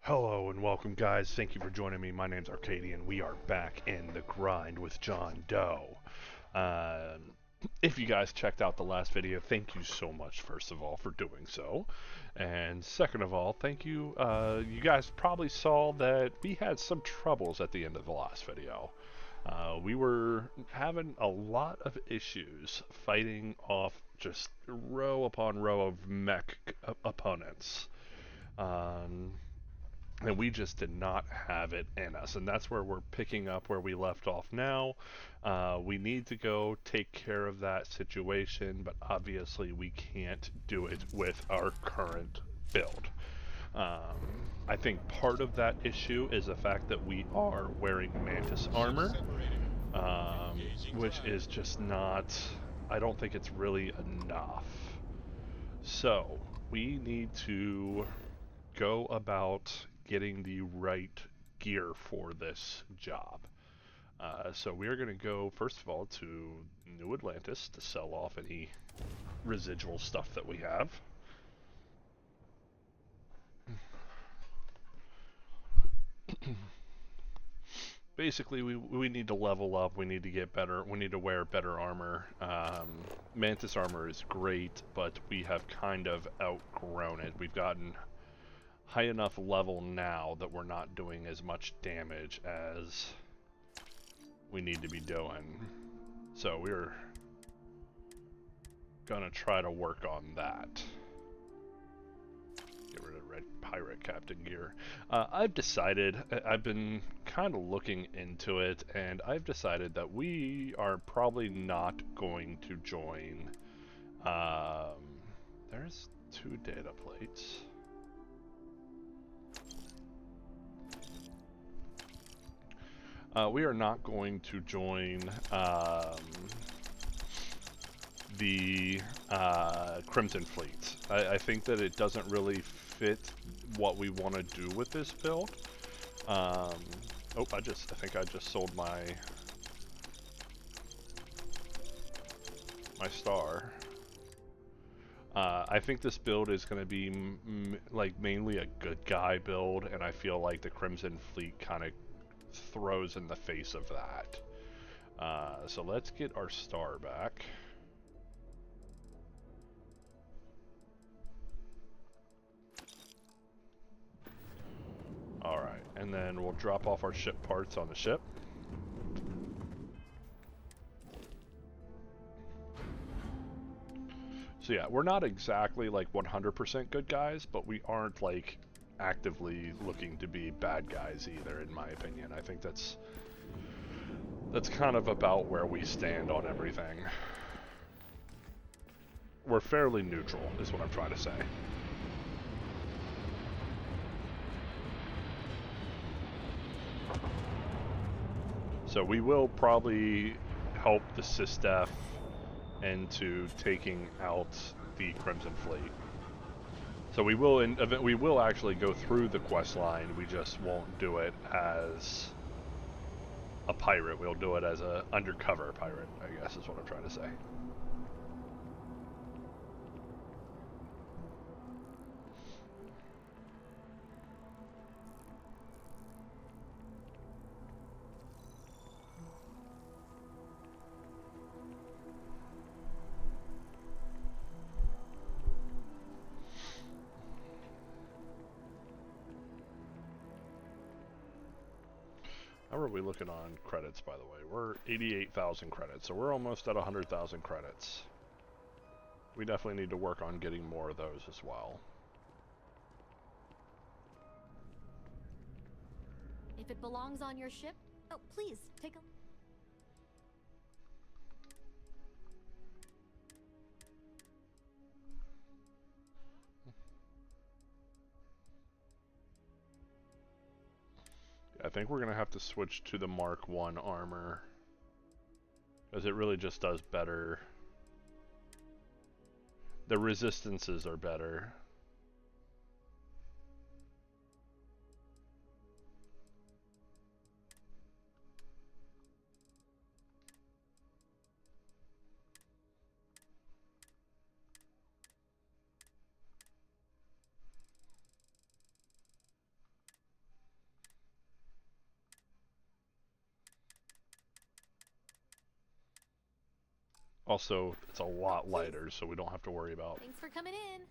Hello and welcome, guys. Thank you for joining me. My name's Arcadian. We are back in the grind with John Doe. Um, if you guys checked out the last video, thank you so much, first of all, for doing so. And second of all, thank you. You guys probably saw that we had some troubles at the end of the last video. We were having a lot of issues fighting off just row upon row of mech opponents. Um, and we just did not have it in us, and that's where we're picking up where we left off now. We need to go take care of that situation, but obviously we can't do it with our current build. I think part of that issue is the fact that we are wearing mantis armor, which is just not, I don't think it's really enough. So we need to go about getting the right gear for this job. So we are going to go, first of all, to New Atlantis to sell off any residual stuff that we have. Basically, we need to level up. We need to get better. We need to wear better armor. Mantis armor is great, but we have kind of outgrown it. We've gotten high enough level now that we're not doing as much damage as we need to be doing. So we're gonna try to work on that. Get rid of red pirate captain gear. I've decided, I've been kind of looking into it, and I've decided that we are probably not going to join. There's 2 data plates. We are not going to join the Crimson Fleet. I think that it doesn't really fit what we want to do with this build. Oh, I think I just sold my star. I think this build is going to be like mainly a good guy build, and I feel like the Crimson Fleet kind of throws in the face of that. So let's get our star back. Alright, and then we'll drop off our ship parts on the ship. So yeah, we're not exactly like 100% good guys, but we aren't like actively looking to be bad guys either, in my opinion. I think that's kind of about where we stand on everything. We're fairly neutral, is what I'm trying to say. So we will probably help the SysDef into taking out the Crimson Fleet. So we will actually go through the quest line. We just won't do it as a pirate. We'll do it as a undercover pirate, I guess is what I'm trying to say. How are we looking on credits, by the way? We're 88,000 credits, so we're almost at 100,000 credits. We definitely need to work on getting more of those as well. If it belongs on your ship, oh, please, take a... I think we're going to have to switch to the Mark 1 armor, because it really just does better. The resistances are better. Also, it's a lot please. lighter, so we don't have to worry about. Thanks for coming in.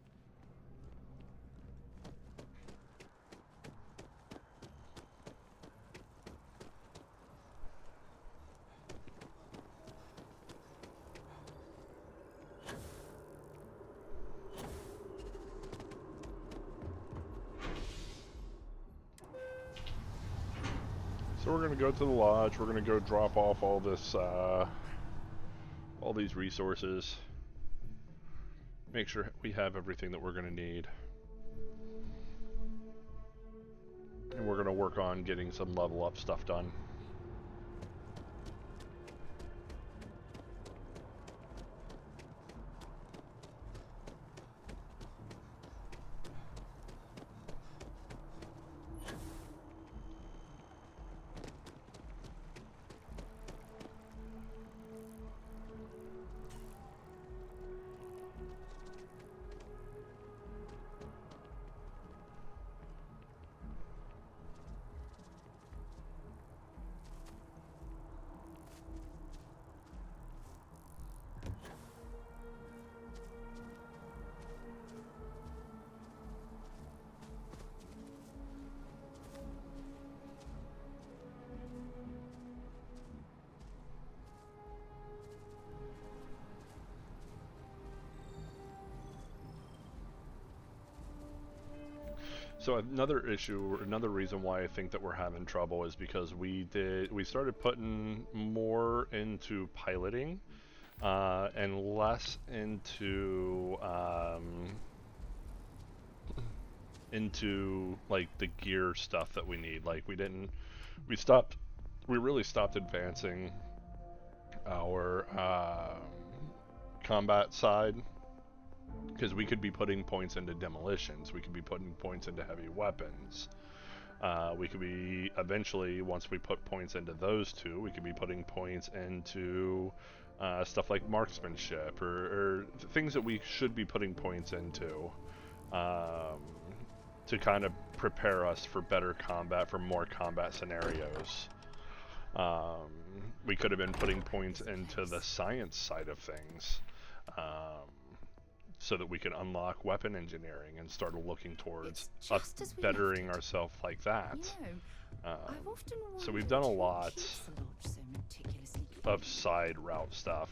So we're gonna go to the lodge. We're gonna go drop off all this, all these resources. Make sure we have everything that we're gonna need. And we're gonna work on getting some level up stuff done. So another issue, or another reason why I think that we're having trouble is because we started putting more into piloting, and less into like the gear stuff that we need. Like we really stopped advancing our combat side, because we could be putting points into demolitions, we could be putting points into heavy weapons. We could be, eventually, once we put points into those two, we could be putting points into stuff like marksmanship, or things that we should be putting points into, um, to kind of prepare us for better combat, for more combat scenarios. Um, we could have been putting points into the science side of things. So that we can unlock weapon engineering and start looking towards bettering ourselves like that. So we've done a lot of side route stuff.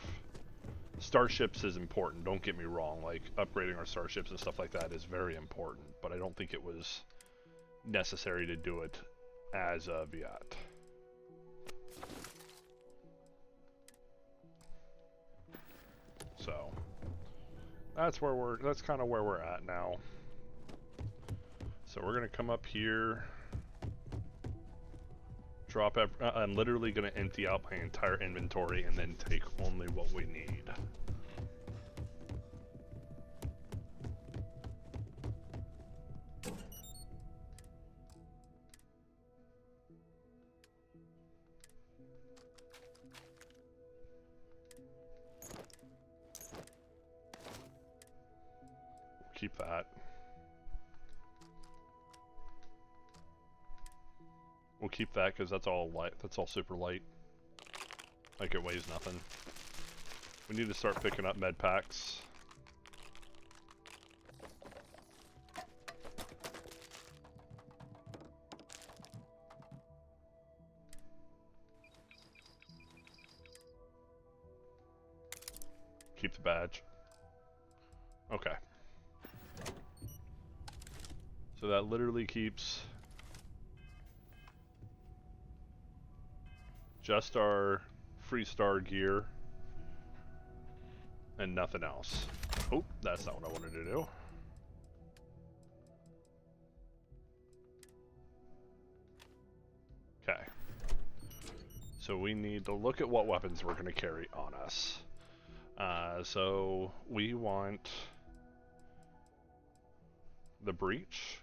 Starships is important, don't get me wrong. Like, upgrading our starships and stuff like that is very important, but I don't think it was necessary to do it as of yet. So that's kind of where we're at now. So we're gonna come up here, I'm literally gonna empty out my entire inventory and then take only what we need. Keep that. We'll keep that because that's all light. That's all super light. Like, it weighs nothing. We need to start picking up med packs. Keep the badge. Okay. So that literally keeps just our Freestar gear and nothing else. Oh, that's not what I wanted to do. Okay. So we need to look at what weapons we're going to carry on us. So we want the breach.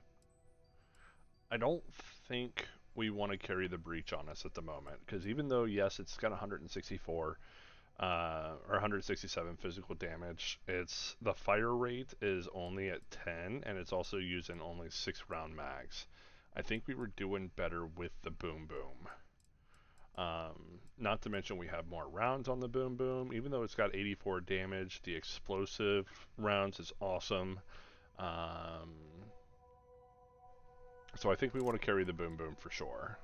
I don't think we want to carry the breach on us at the moment, because even though, yes, it's got 164 or 167 physical damage, the fire rate is only at 10, and it's also using only 6 round mags. I think we were doing better with the boom boom. Not to mention we have more rounds on the Boom Boom. Even though it's got 84 damage, the explosive rounds is awesome. Um, so I think we want to carry the Boom Boom for sure.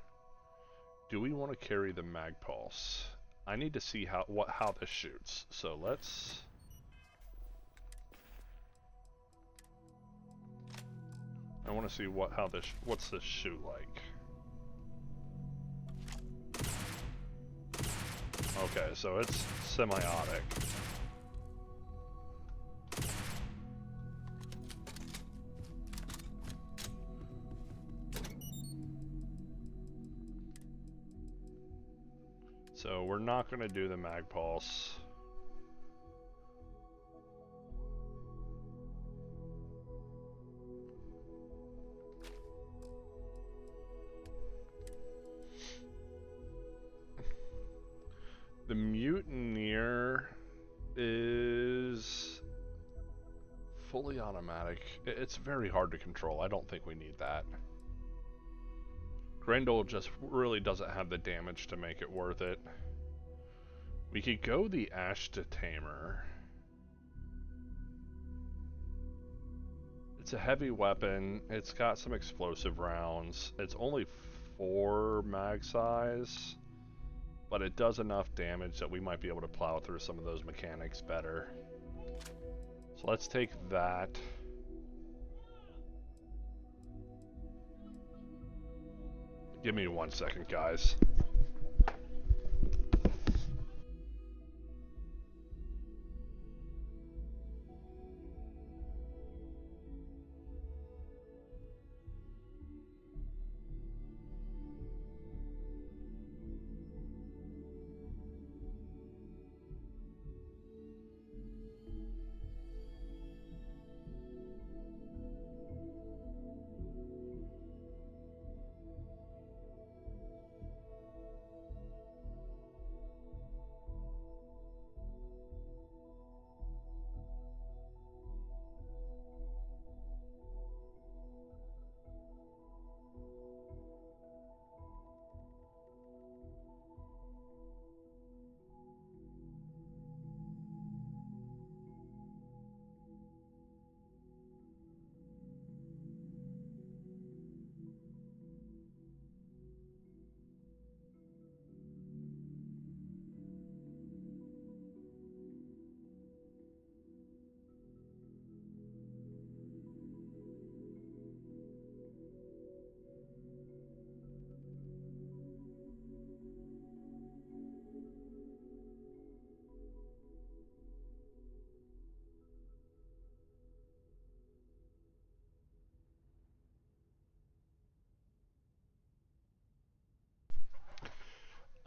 Do we want to carry the Mag Pulse? I need to see how this shoots. So let's... I want to see what's this shoot like. Okay, so it's semiotic. So we're not going to do the Mag Pulse. The Mutineer is fully automatic. It's very hard to control. I don't think we need that. Grendel just really doesn't have the damage to make it worth it. We could go the Ashta Tamer. It's a heavy weapon. It's got some explosive rounds. It's only 4 mag size, but it does enough damage that we might be able to plow through some of those mechanics better. So let's take that. Give me 1 second, guys.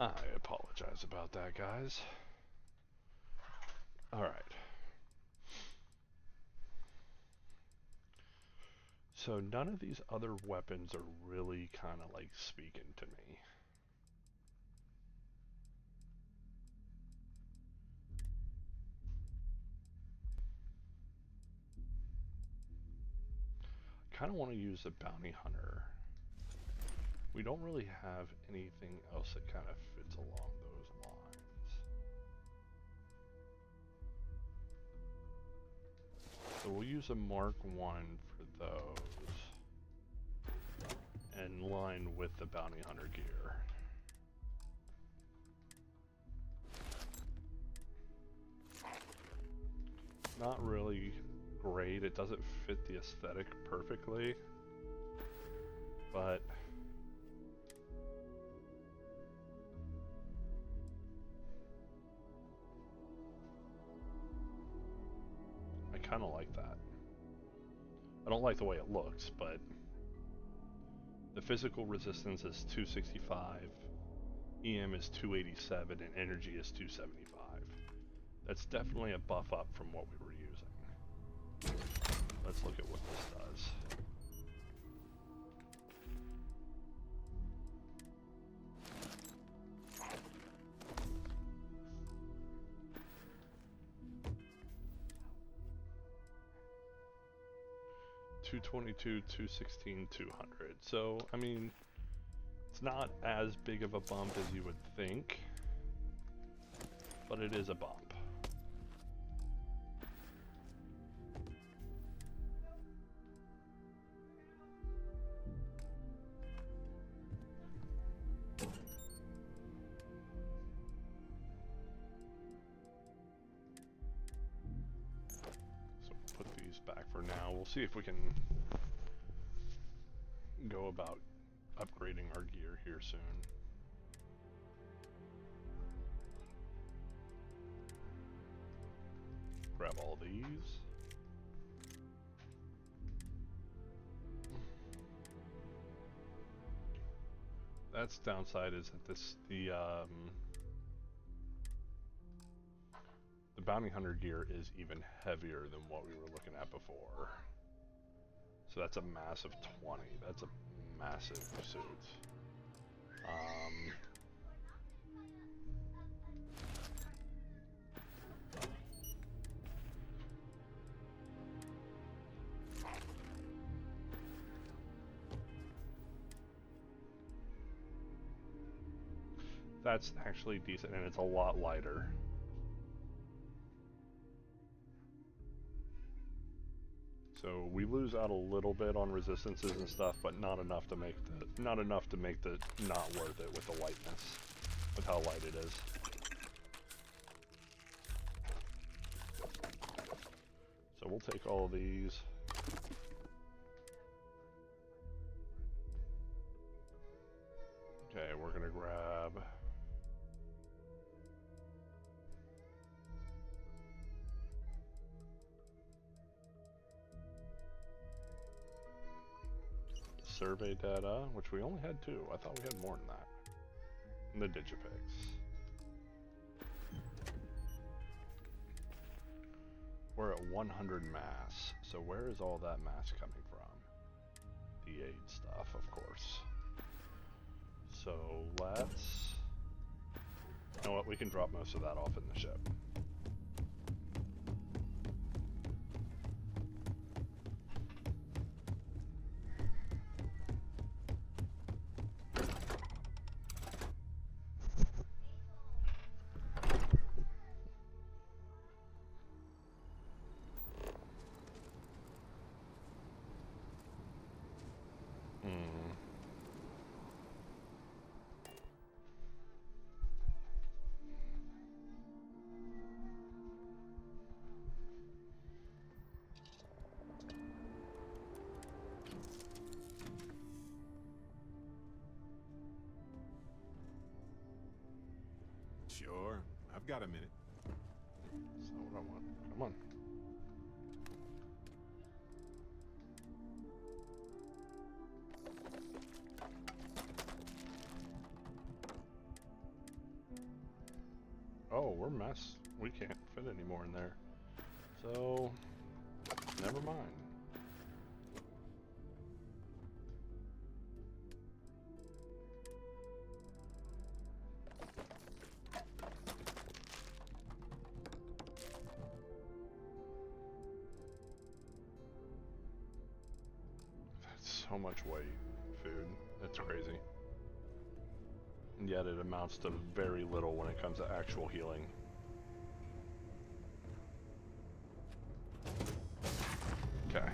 I apologize about that, guys. Alright. So none of these other weapons are really kind of like speaking to me. Kind of want to use the Bounty Hunter. We don't really have anything else that kind of fits along those lines. So we'll use a Mark 1 for those. In line with the Bounty Hunter gear. Not really great. It doesn't fit the aesthetic perfectly. But I kind of like that. I don't like the way it looks, but the physical resistance is 265, EM is 287, and energy is 275. That's definitely a buff up from what we were using. Let's look at what this does. $222, $216, $200. So, I mean, It's not as big of a bump as you would think, but it is a bump. Back for now. We'll see if we can go about upgrading our gear here soon. Grab all these. That's downside is that the bounty hunter gear is even heavier than what we were looking at before. So that's a massive 20. That's a massive suit. That's actually decent, and it's a lot lighter. So we lose out a little bit on resistances and stuff, but not enough to make the not worth it with the lightness, with how light it is. So we'll take all of these. Okay, we're gonna grab survey data, which we only had 2. I thought we had more than that. And the digipics. We're at 100 mass. So where is all that mass coming from? The aid stuff, of course. So let's... You know what? We can drop most of that off in the ship. Sure, I've got a minute. That's not what I want. Come on. Oh, we're mess. We can't fit any more in there. So, never mind. That's so much weight, food. That's crazy. And yet it amounts to very little when it comes to actual healing. Okay.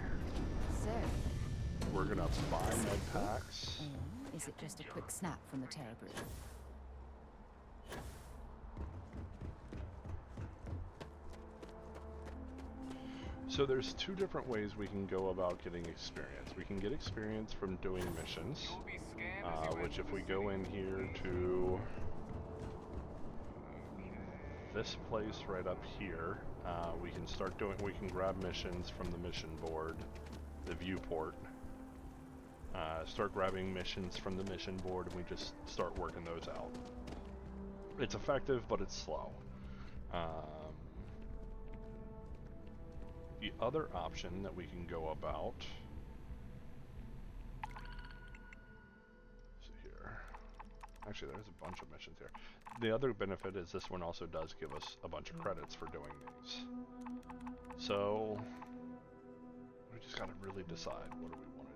So, We're gonna buy med packs. or is it just a quick snap from the Terrabrew? So there's 2 different ways we can go about getting experience. We can get experience from doing missions, which if we go in here to this place right up here, we can grab missions from the mission board, the viewport. Start grabbing missions from the mission board, and we just start working those out. It's effective, but it's slow. The other option that we can go about, let's see here. Actually, there's a bunch of missions here. The other benefit is this one also does give us a bunch of credits for doing these. So we just gotta really decide, what do we want to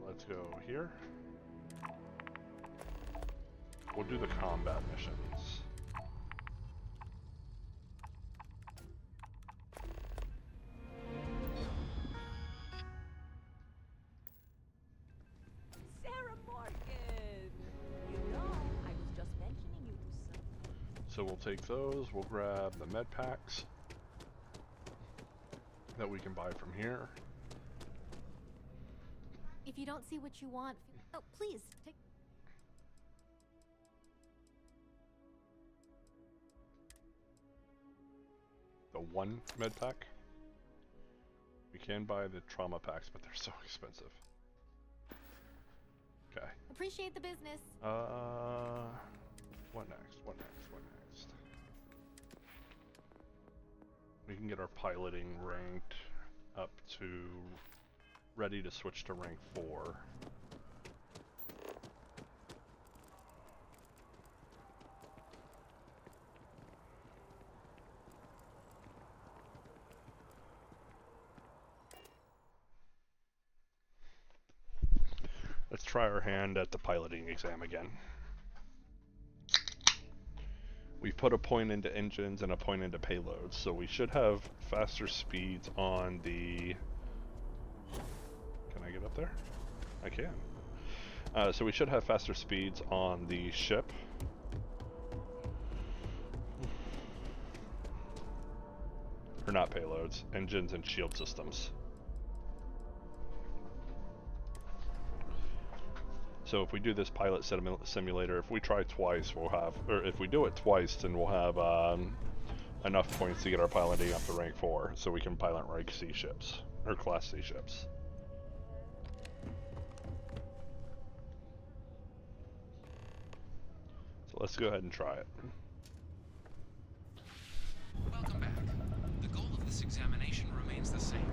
let's go here. We'll do the combat missions. Sarah Morgan! You know, I was just mentioning you to someone. So we'll take those, we'll grab the med packs that we can buy from here. If you don't see what you want, oh, please, take... The one med pack. We can buy the trauma packs, but they're so expensive. Okay. Appreciate the business. What next? What next? What next? We can get our piloting ranked up to ready to switch to rank 4. Let's try our hand at the piloting exam again. We've put a point into engines and a point into payloads, so we should have faster speeds on the... Can I get up there? I can. So we should have faster speeds on the ship. Or not payloads, engines and shield systems. So if we do this pilot simulator, if we try twice, we'll have, or if we do it twice, then we'll have enough points to get our piloting up to rank 4, so we can pilot rank C ships, or class C ships. So let's go ahead and try it. Welcome back. The goal of this examination remains the same.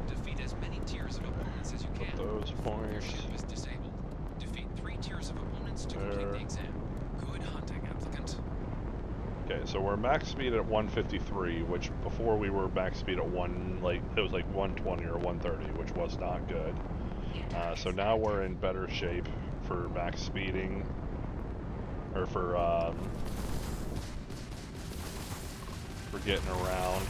Defeat as many tiers of opponents as you can. Put those before your points. ship is disabled. Defeat 3 tiers of opponents to complete There. the exam. Good hunting, applicant. Okay, so we're max speed at 153, which before we were max speed at it was like 120 or 130, which was not good. So now we're in better shape for max speeding, or for getting around.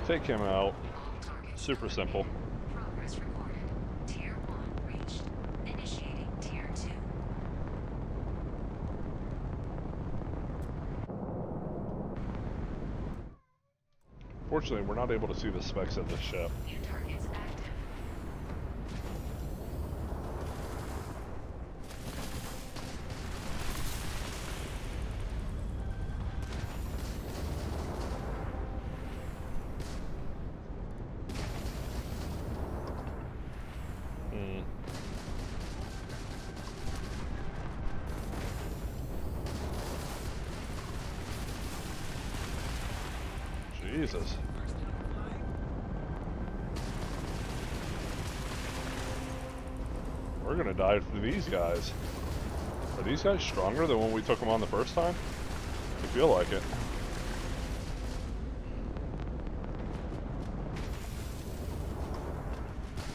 Take him out. Super simple. Progress recorded. Tier 1 reached. Initiating Tier 2. Fortunately, we're not able to see the specs of the ship. New targets active. Jesus. We're gonna die for these guys. Are these guys stronger than when we took them on the first time? I feel like it.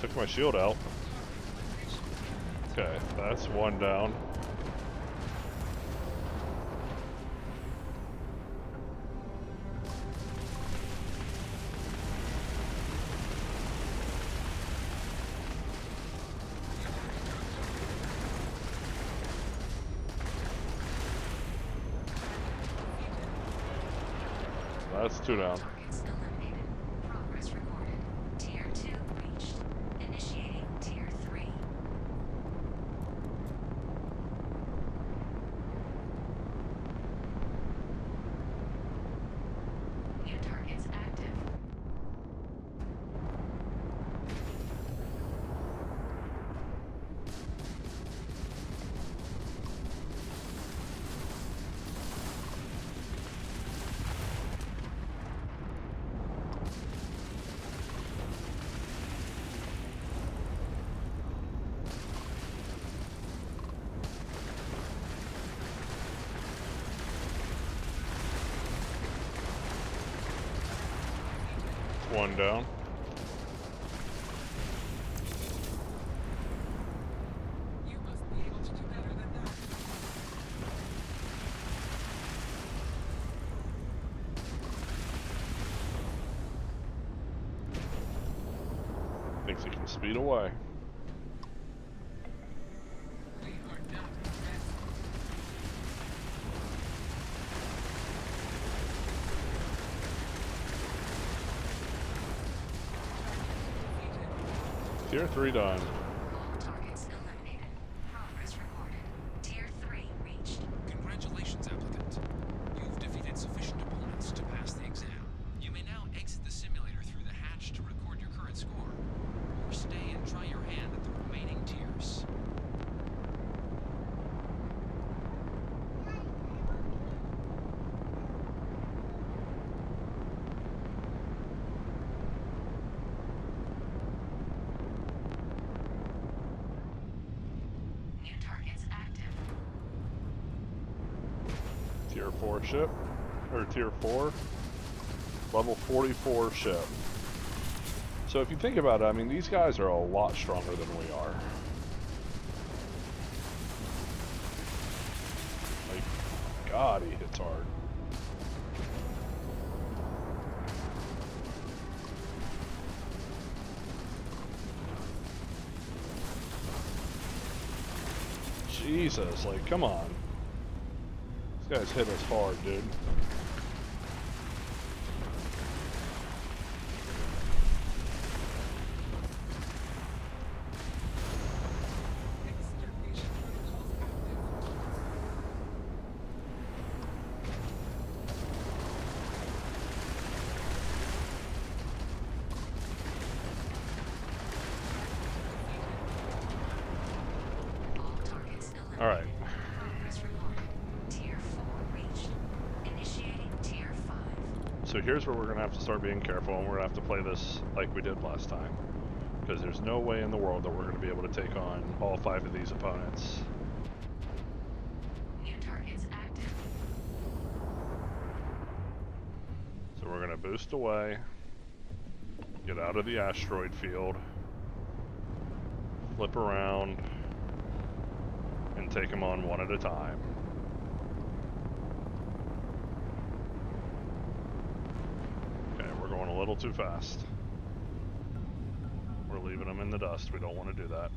Took my shield out. Okay, that's one down. That's 2 down. Targets eliminated. Progress recorded. Tier 2 reached. Initiating Tier 3. New targets active. One down. You must be able to do better than that. Thinks he can speed away. We are not advancing. Tier 3 done. All targets eliminated. Progress recorded. Tier 3 reached. Congratulations, applicant. You've defeated sufficient opponents to pass the exam. You may now exit the simulator through the hatch to record your current score, or stay and try your hand at the remaining tiers. New targets active. Tier 4 ship. Or Tier 4. Level 44 ship. So if you think about it, I mean, these guys are a lot stronger than we are. Like, God, he hits hard. Jesus, like, come on. These guys hit us hard, dude. Extermination protocols active. All targets eliminated. Alright. Progress recorded. Tier 4 reached. Initiating Tier 5. So here's where we're going to have to start being careful, and we're going to have to play this like we did last time. Because there's no way in the world that we're going to be able to take on all 5 of these opponents. New targets active. So we're going to boost away, get out of the asteroid field, flip around, and take them on one at a time. Okay, we're going a little too fast. We're leaving them in the dust. We don't want to do that.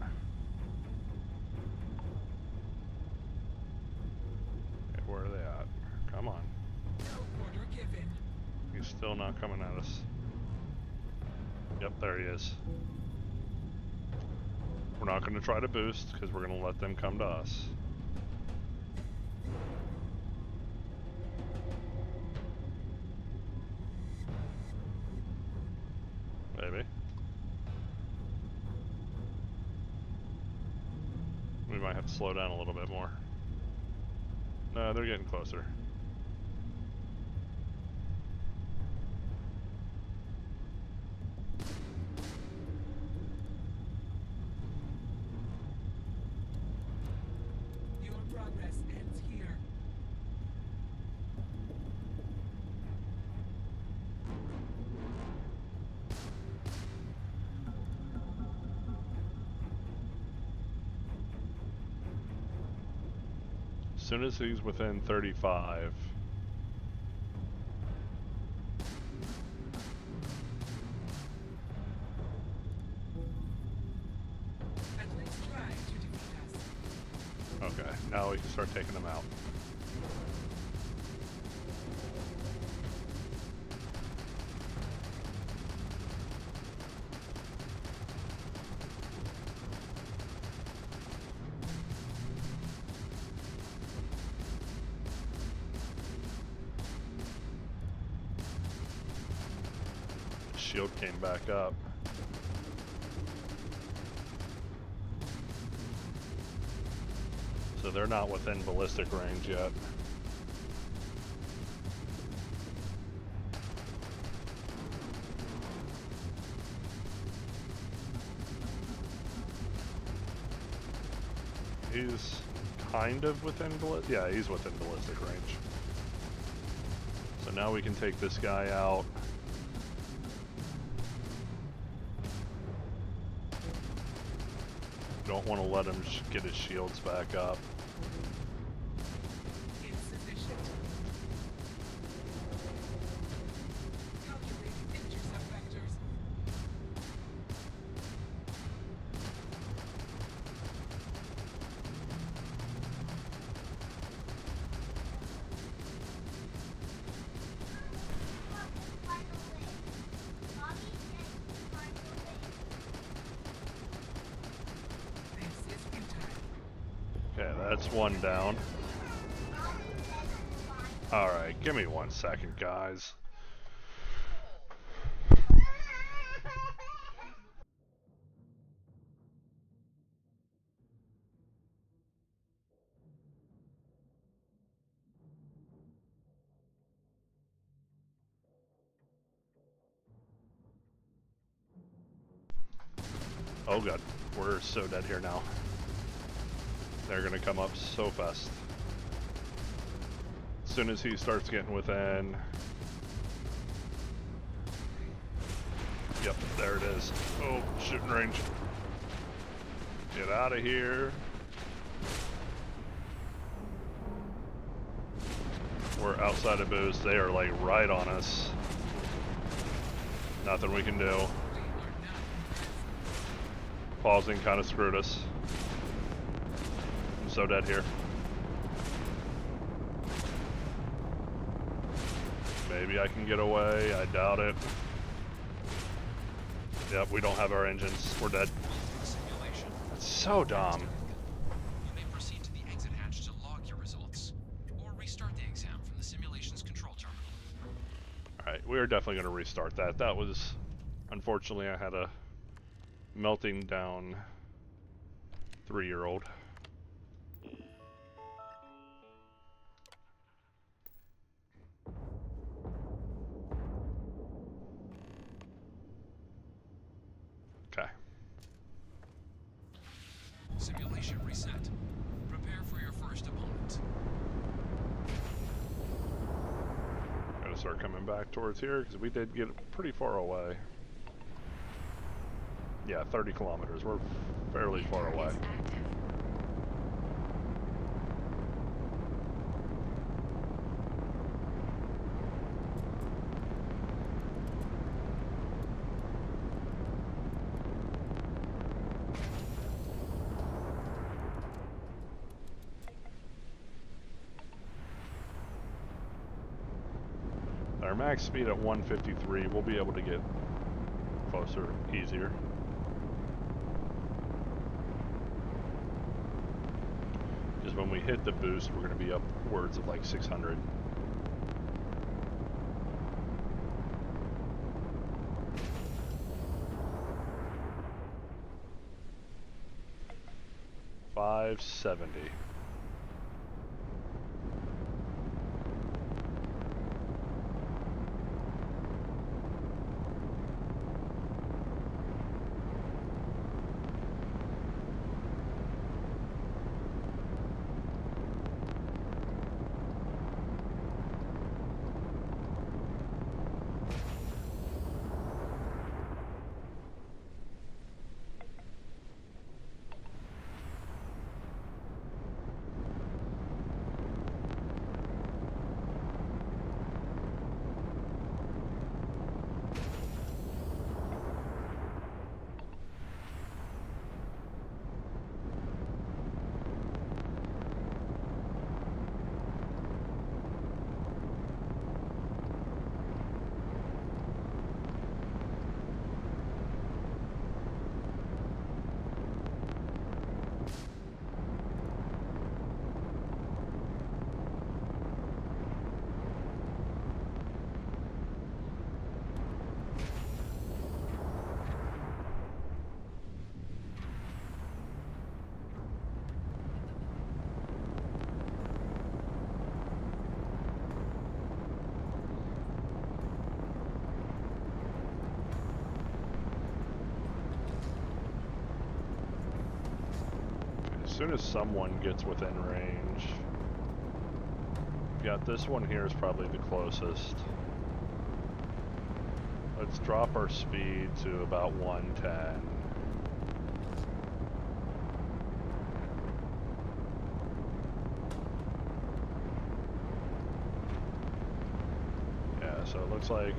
Okay, where are they at? Come on. No order given. He's still not coming at us. Yep, there he is. We're not going to try to boost because we're going to let them come to us. Maybe. We might have to slow down a little bit more. No, they're getting closer. Your progress ends here. As soon as he's within 35. At least try to defeat us. Okay, now we can start taking them out. Shield came back up. So they're not within ballistic range yet. He's kind of within yeah, he's within ballistic range. So now we can take this guy out. don't want to let him get his shields back up. Insufficient. Calculating intercept vectors. This is futile. Okay, that's one down. Alright, give me 1 second, guys. Oh god, we're so dead here now. They're gonna come up so fast. As soon as he starts getting within... Yep, there it is. Oh, shooting range. Get out of here. We're outside of boost. They are like right on us. Nothing we can do. Pausing kind of screwed us. I'm so dead here. Maybe I can get away. I doubt it. Yep, we don't have our engines. We're dead. Simulation. That's so dumb. You may proceed to the exit hatch to log your results, or restart the exam from the simulation's control terminal. Alright, we are definitely going to restart that. That was... Unfortunately, I had a melting down 3-year-old. Okay. Simulation reset. Prepare for your first opponent. Gotta start coming back towards here because we did get pretty far away. Yeah, 30 kilometers. We're fairly far away. Is active. Our max speed at 153, we'll be able to get closer easier. Because when we hit the boost, we're going to be upwards of like 600. $570. As soon as someone gets within range. Got this one here is probably the closest. Let's drop our speed to about 110. looks like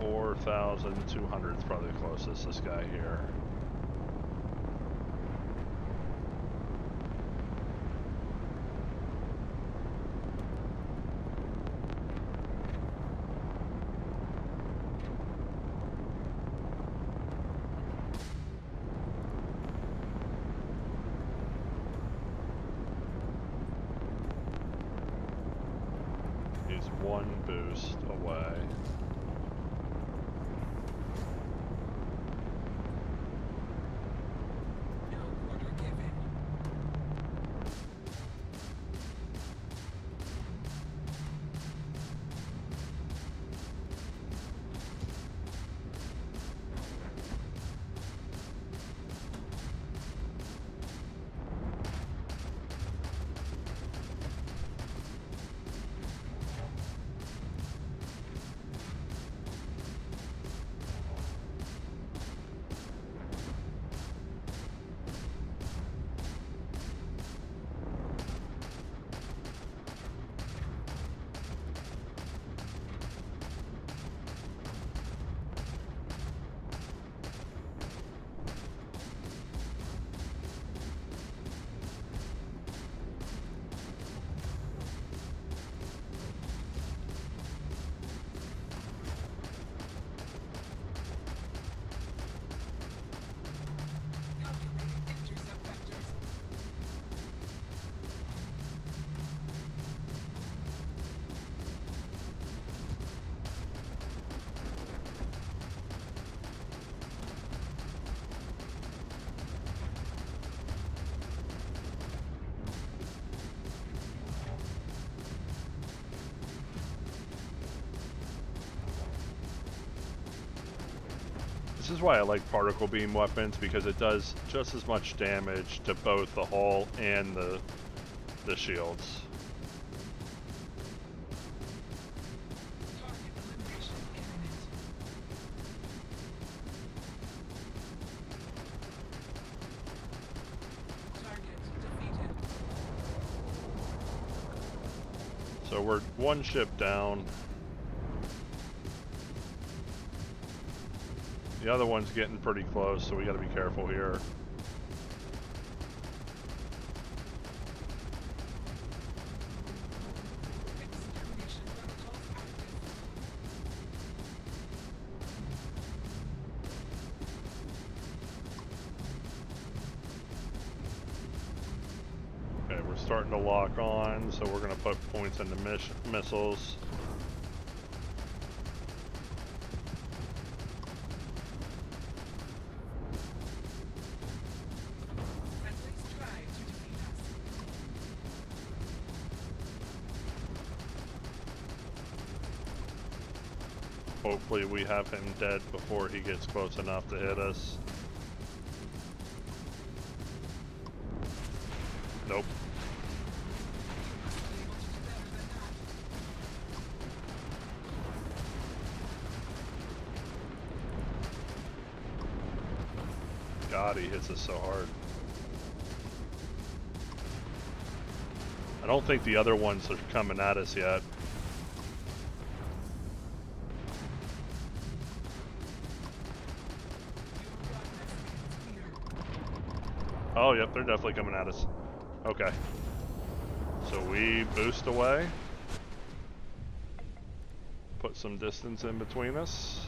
4,200 is probably the closest, this guy here. He's one boost away. No quarter given. Calculating intercept vectors. This is why I like particle beam weapons, because it does just as much damage to both the hull and the shields. Target elimination imminent. Target defeated. So we're one ship down. The other one's getting pretty close, so we gotta be careful here. Extermination protocols active. Okay, we're starting to lock on, so we're gonna put points into missiles. Friendlies try to defeat us. Hopefully we have him dead before he gets close enough to hit us. Nope. Be able to do better than that. God, he hits us so hard. I don't think the other ones are coming at us yet. Your progress is clear. Oh, yep, they're definitely coming at us. Okay. So we boost away. Put some distance in between us.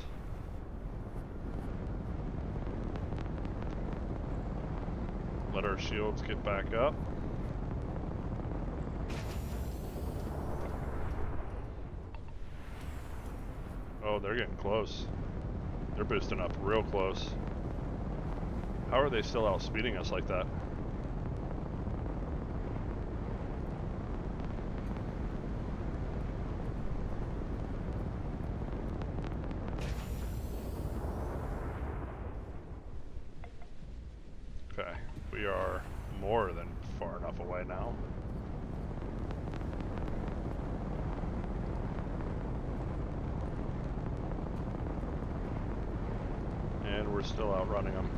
Let our shields get back up. Oh, they're getting close. They're boosting up real close. How are they still outspeeding us like that? Okay, we are more than far enough away now. And we're still outrunning them.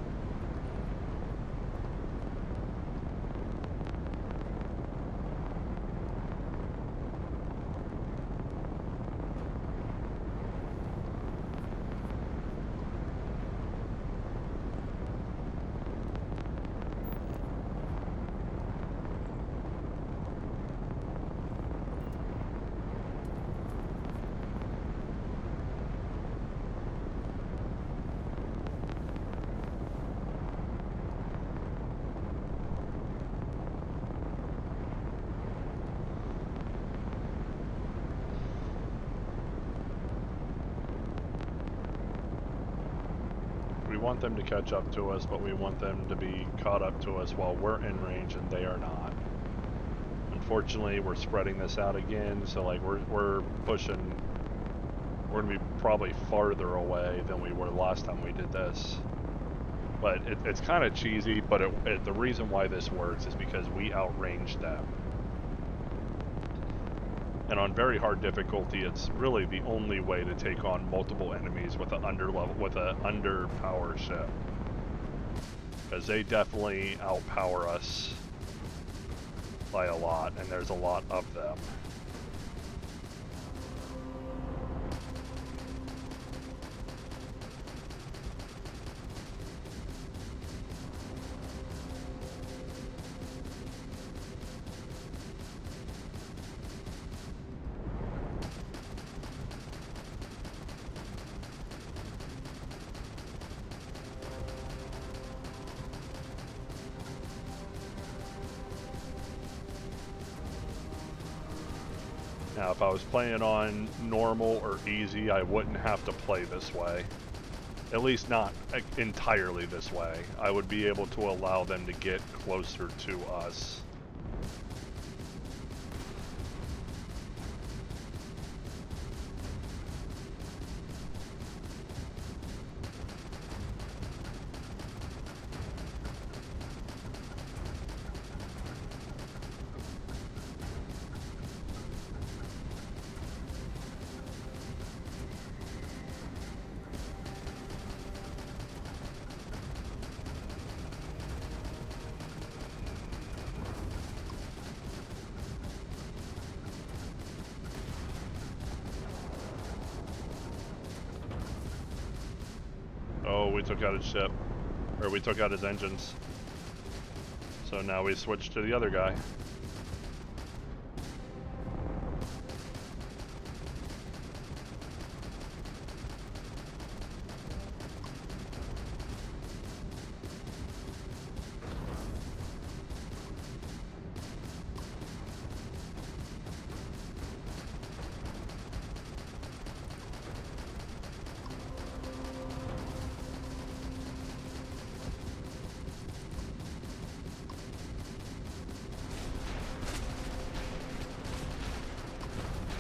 want them to catch up to us, but we want them to be caught up to us while we're in range and they are not. Unfortunately, we're spreading this out again, so like we're pushing. We're gonna be probably farther away than we were last time we did this. But it's kind of cheesy, but the reason why this works is because we outranged them. And on very hard difficulty, it's really the only way to take on multiple enemies with a underpower ship. Because they definitely outpower us by a lot, and there's a lot of them. Now, if I was playing on normal or easy, I wouldn't have to play this way. At least not entirely this way. I would be able to allow them to get closer to us. Oh, we took out his ship. Or we took out his engines. So now we switched to the other guy.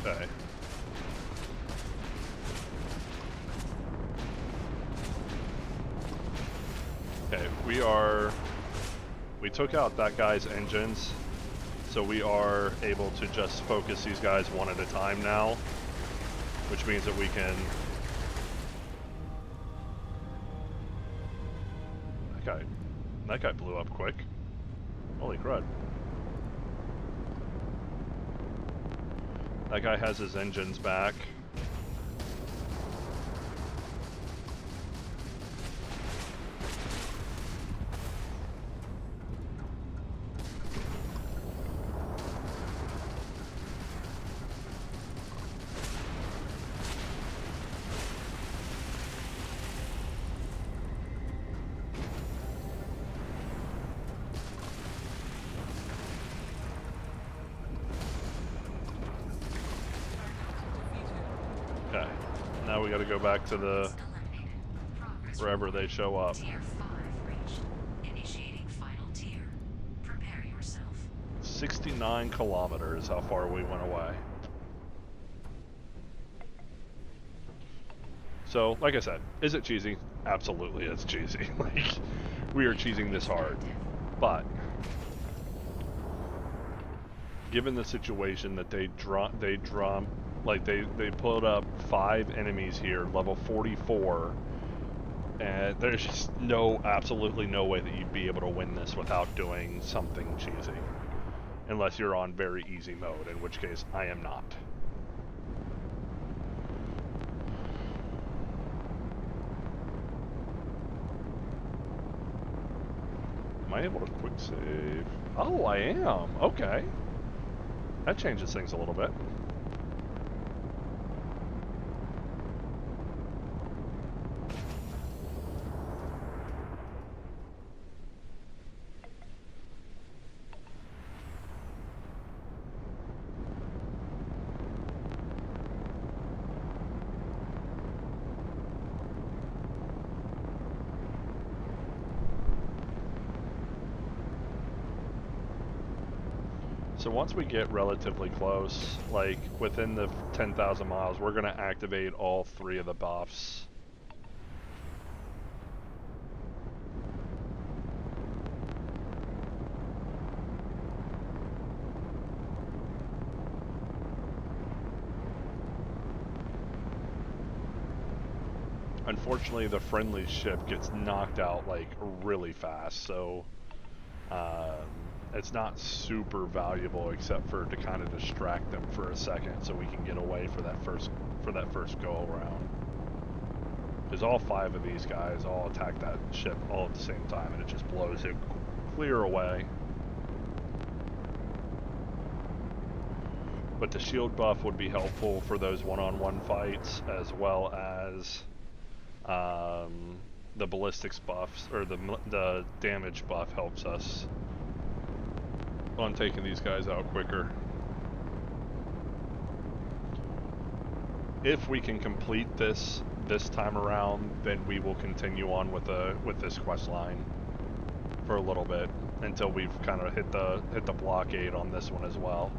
Okay. Okay, we took out that guy's engines, so we are able to just focus these guys one at a time now, which means that we can... That guy blew up quick. Holy crud. That guy has his engines back. Okay, now we gotta go back to the wherever they show up. Tier 5 reached. Initiating final tier. Prepare yourself. 69 kilometers, how far we went away. So, like I said, is it cheesy? Absolutely, it's cheesy. Like, we are cheesing this hard. But, given the situation that they put up 5 enemies here, level 44, and there's just absolutely no way that you'd be able to win this without doing something cheesy. Unless you're on very easy mode, in which case I am not. Am I able to quick save? Oh, I am. Okay. That changes things a little bit. So once we get relatively close, like within the 10,000 miles, we're going to activate all 3 of the buffs. Unfortunately, the friendly ship gets knocked out like really fast, so it's not super valuable except for to kind of distract them for a second so we can get away for that first go around. Because all 5 of these guys all attack that ship all at the same time, and it just blows it clear away. But the shield buff would be helpful for those one-on-one fights, as well as the ballistics buffs, or the damage buff helps us on taking these guys out quicker. If we can complete this time around, then we will continue on with this quest line for a little bit until we've kind of hit the blockade on this one as well.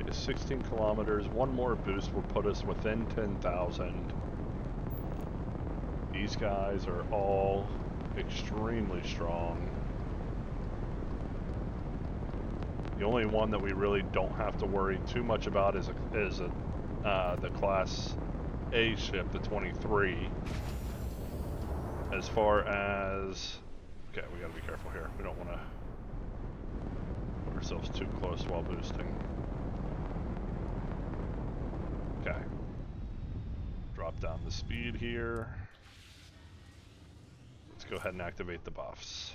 Okay, 16 kilometers. One more boost will put us within 10,000. These guys are all extremely strong. The only one that we really don't have to worry too much about is the Class A ship, the 23. As far as... Okay, we gotta be careful here. We don't want to put ourselves too close while boosting. Okay. Drop down the speed here. Let's go ahead and activate the buffs.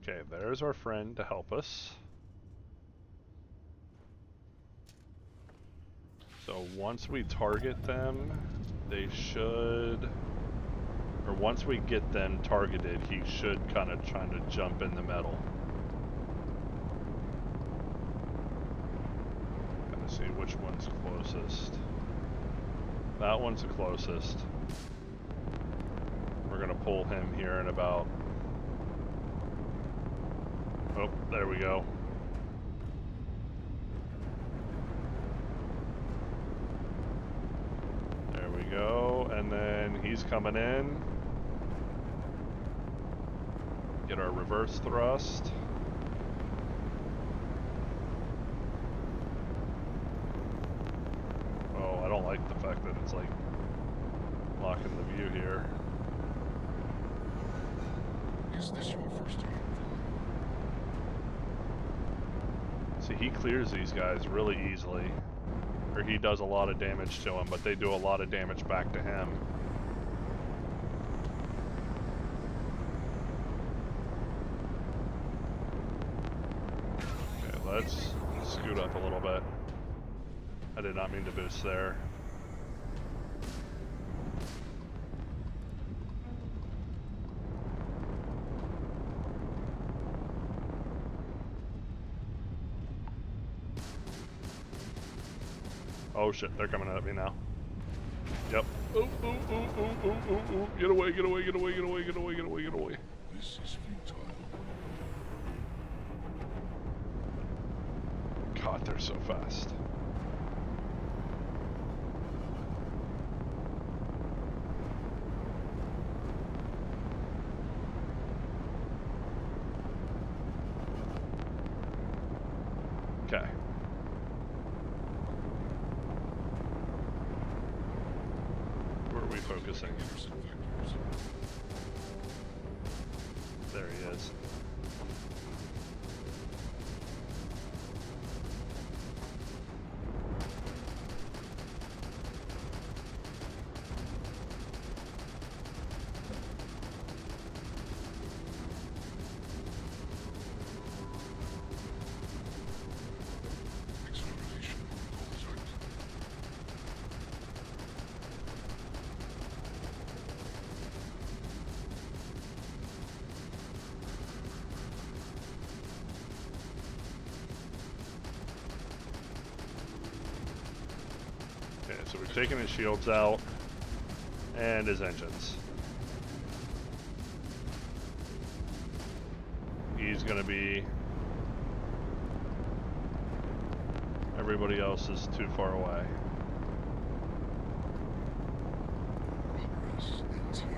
Okay, there's our friend to help us. So once we target them, they should... Or once we get them targeted, he should kind of try to jump in the middle. Gotta see which one's closest. That one's the closest. We're gonna pull him here in about... Oh, there we go. There we go, and then he's coming in. Get our reverse thrust. Oh, I don't like the fact that it's like blocking the view here. Is this your first time flying? See, he clears these guys really easily. Or he does a lot of damage to them, but they do a lot of damage back to him. Okay, let's scoot up a little bit. I did not mean to boost there. Oh shit, they're coming at me now. Yep. Ooh, ooh, ooh, ooh, ooh, ooh, ooh. Get away, get away, get away, get away, get away, get away, get away. This is futile. God, they're so fast. Okay. Where are we focusing? Innocent victims. There he is. Examination protocols active. Okay, so we've taken his shields out and his engines. He's gonna be... Everybody else is too far away. Progress ends here.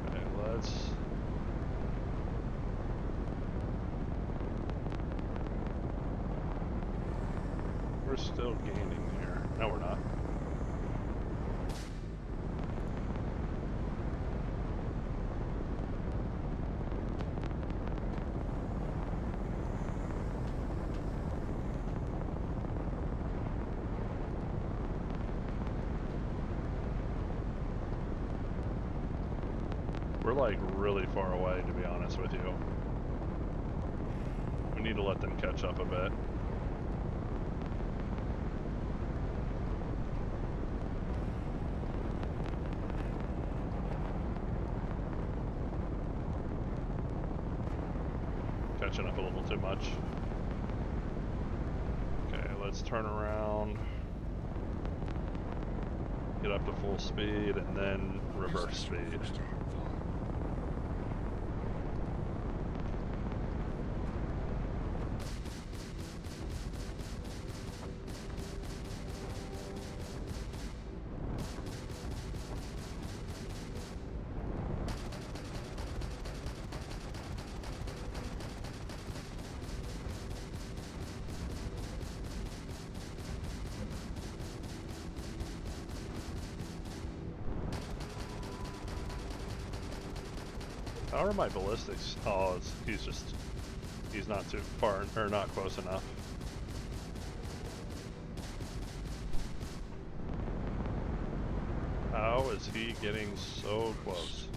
Okay, let's... We're still gaining here. No, we're not. We're like really far away, to be honest with you. We need to let them catch up a bit. Catching up a little too much. Okay, let's turn around. Get up to full speed and then reverse speed. First time flying. How are my ballistics? Oh, he's not too far, or not close enough. How is he getting so close?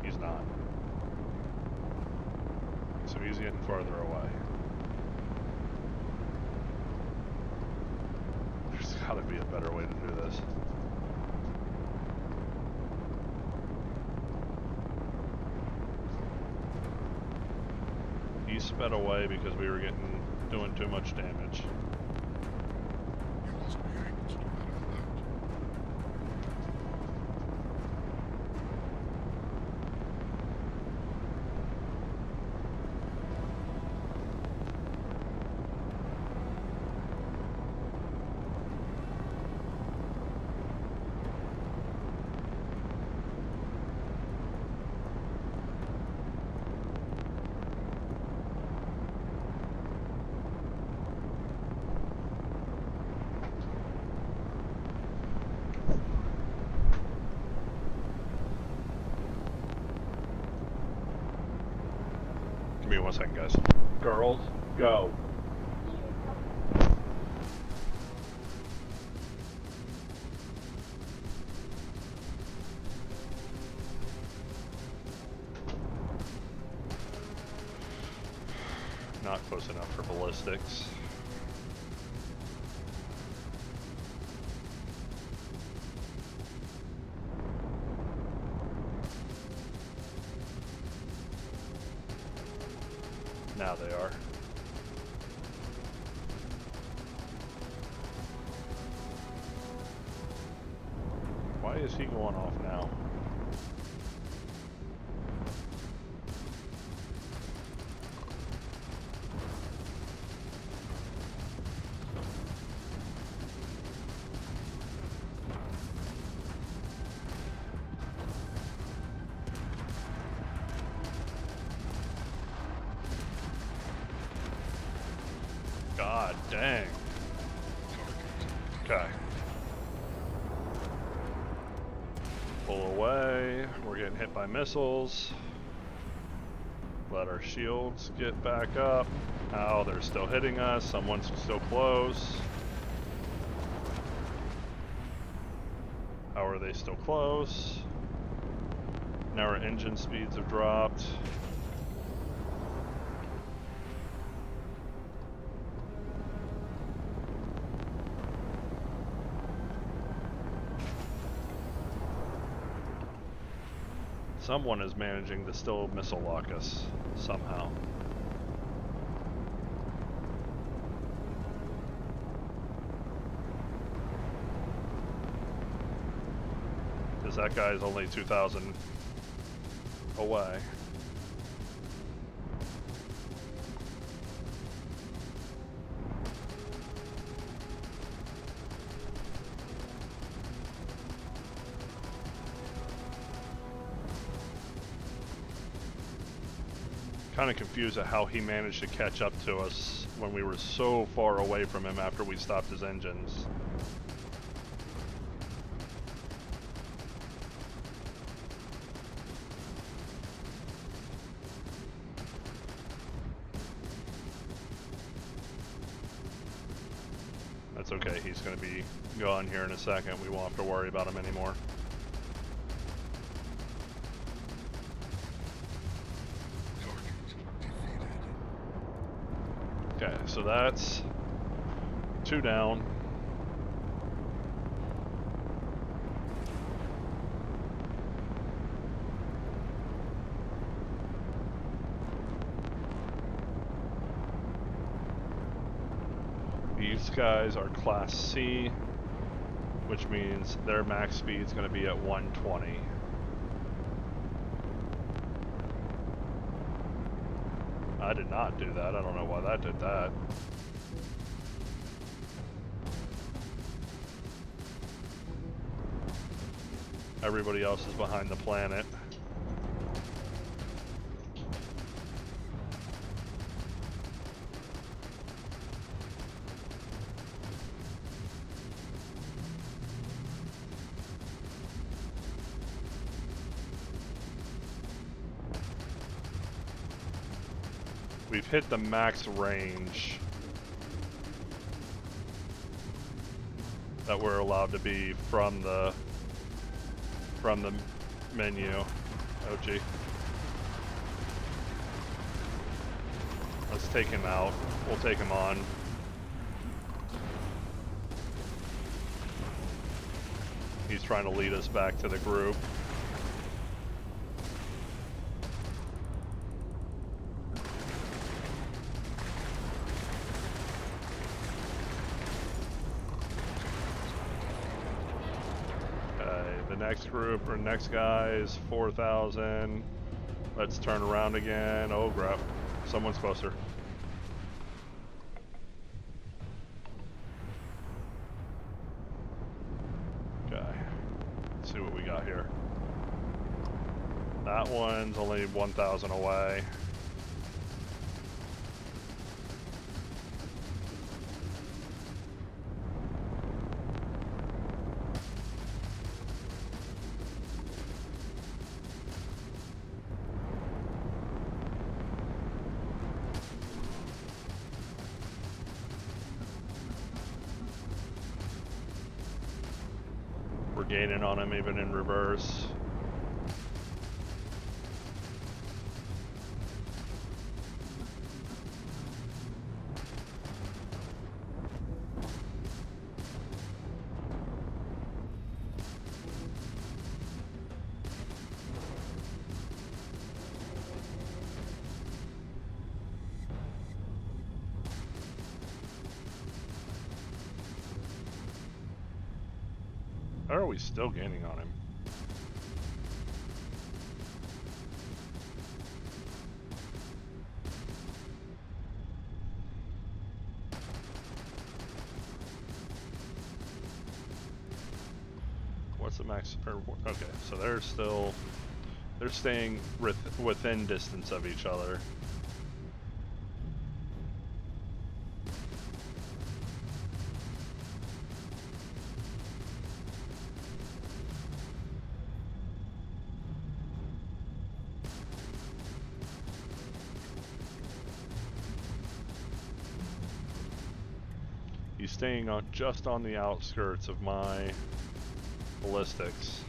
He's not. So he's getting farther away. There's gotta be a better way to do this. He sped away because we were doing too much damage. You must be able to do better than that. Give me 1 second, guys. Girls, go. Not close enough for ballistics. Now they are. Why is he going off now? God dang. Okay. Pull away. We're getting hit by missiles. Let our shields get back up. Oh, they're still hitting us. Someone's still close. How are they still close? Now our engine speeds have dropped. Someone is managing to still missile lock us somehow. Because that guy's only 2,000 away. Kind of confused at how he managed to catch up to us when we were so far away from him after we stopped his engines. That's okay, he's going to be gone here in a second. We won't have to worry about him anymore. Okay, so that's 2 down. These guys are Class C, which means their max speed is going to be at 120. I did not do that. I don't know why that did that. Everybody else is behind the planet. We've hit the max range that we're allowed to be from the menu. Oh gee. Let's take him out. We'll take him on. He's trying to lead us back to the group. Next group or next guy is 4,000. Let's turn around again. Oh crap, someone's closer. Okay, let's see what we got here. That one's only 1,000 away. We're gaining on him even in reverse. How are we still gaining on him? What's the max? Okay, so they're staying within distance of each other. He's staying on just on the outskirts of my ballistics.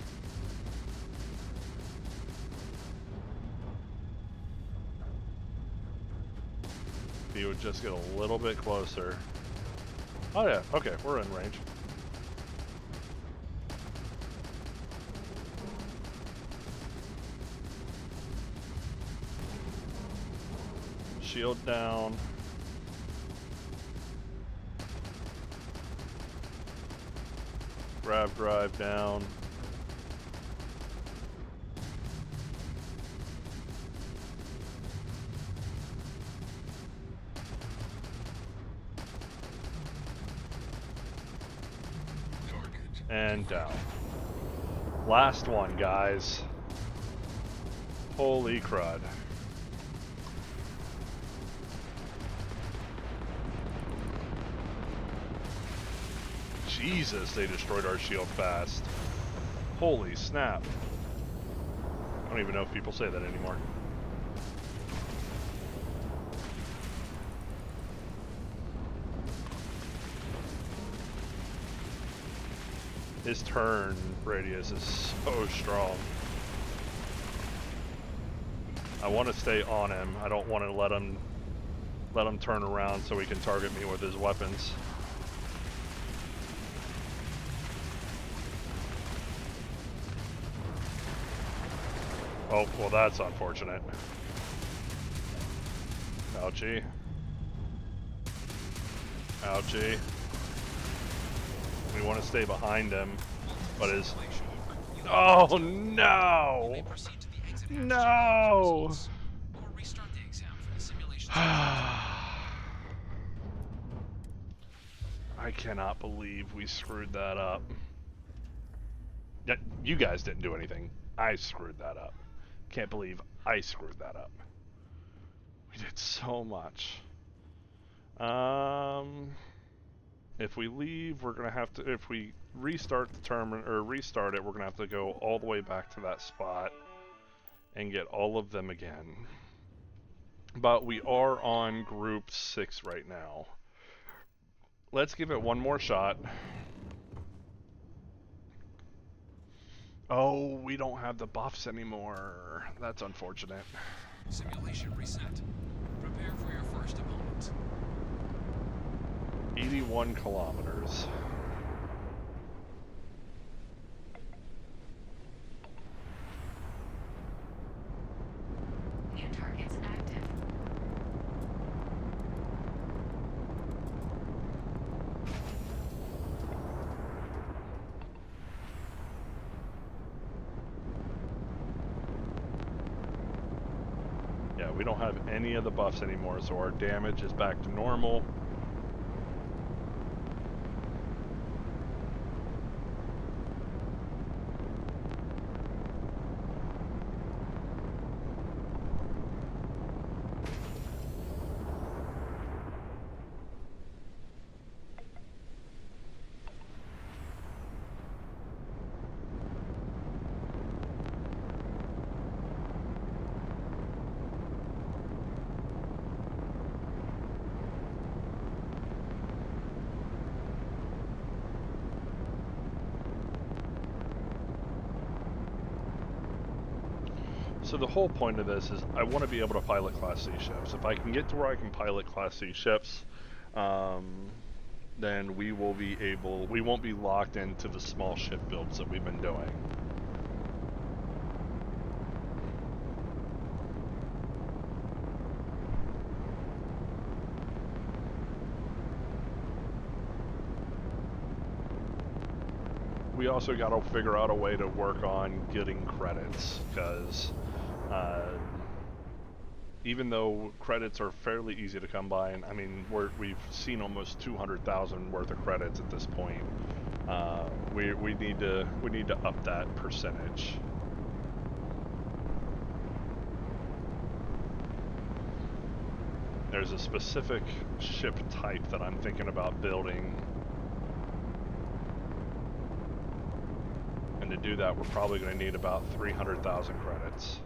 If he would just get a little bit closer. Oh yeah, okay, we're in range. Shield down. Grab drive down. And down. Last one, guys. Holy crud. Jesus, they destroyed our shield fast. Holy snap. I don't even know if people say that anymore. His turn radius is so strong. I want to stay on him. I don't want to let him turn around so he can target me with his weapons. Oh, well that's unfortunate. Ouchie. Ouchie. We want to stay behind him, but his... Oh no! No! I cannot believe we screwed that up. You guys didn't do anything. I screwed that up. Can't believe I screwed that up. We did so much. If we leave, we're gonna have to. If we restart the terminal or restart it, we're gonna have to go all the way back to that spot and get all of them again. But we are on group 6 right now. Let's give it one more shot. Oh, we don't have the buffs anymore. That's unfortunate. Simulation reset. Prepare for your first opponent. 81 kilometers. New targets active. Yeah, we don't have any of the buffs anymore, so our damage is back to normal. So the whole point of this is I want to be able to pilot Class C ships. If I can get to where I can pilot Class C ships, then we won't be locked into the small ship builds that we've been doing. We we also got to figure out a way to work on getting credits, because even though credits are fairly easy to come by, and I mean we've seen almost 200,000 worth of credits at this point. We need to up that percentage. There's a specific ship type that I'm thinking about building, and to do that we're probably going to need about 300,000 credits.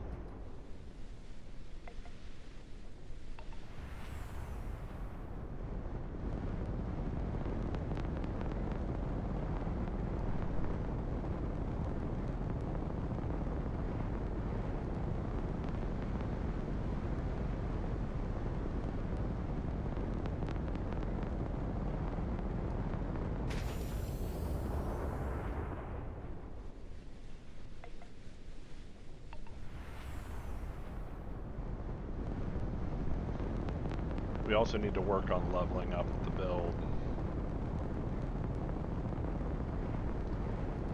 We also need to work on leveling up the build.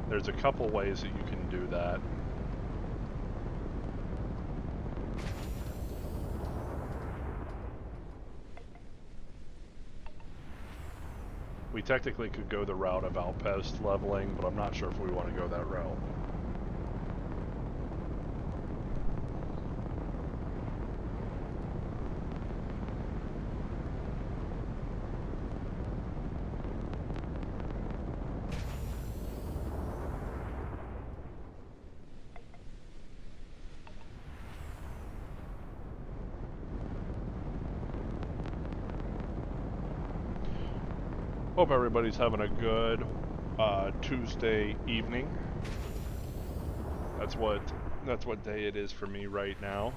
There's a couple ways that you can do that. We technically could go the route of outpost leveling, but I'm not sure if we want to go that route. Hope everybody's having a good Tuesday evening. That's what day it is for me right now.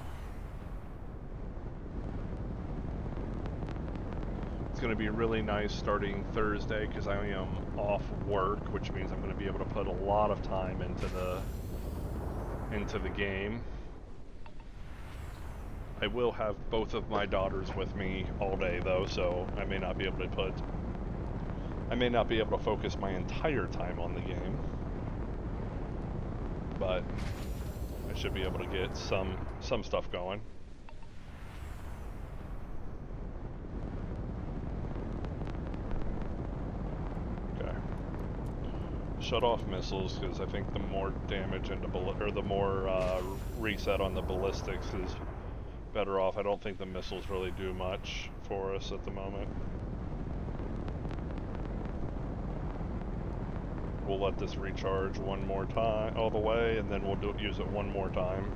It's going to be really nice starting Thursday because I am off work, which means I'm going to be able to put a lot of time into the game. I will have both of my daughters with me all day though, so I may not be able to focus my entire time on the game, but I should be able to get some stuff going. Okay. Shut off missiles, because I think the more damage into the more reset on the ballistics is better off. I don't think the missiles really do much for us at the moment. We'll let this recharge one more time all the way, and then we'll use it one more time.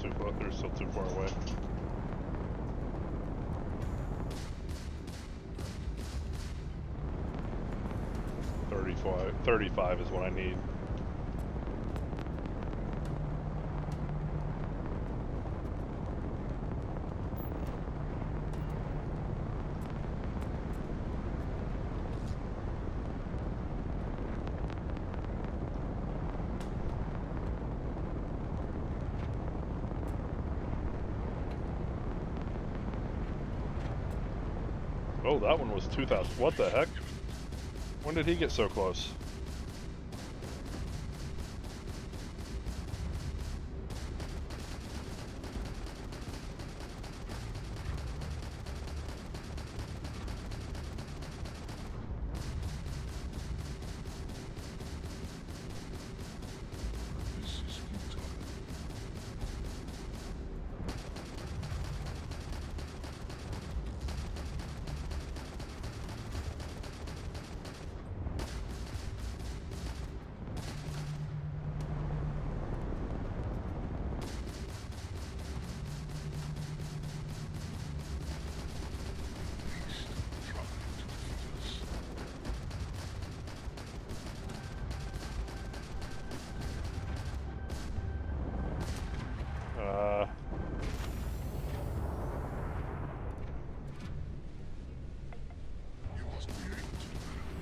too far. They're still too far away. $35 is what I need. Oh, that one was 2,000. What the heck? When did he get so close? This is futile. You must be able to do better than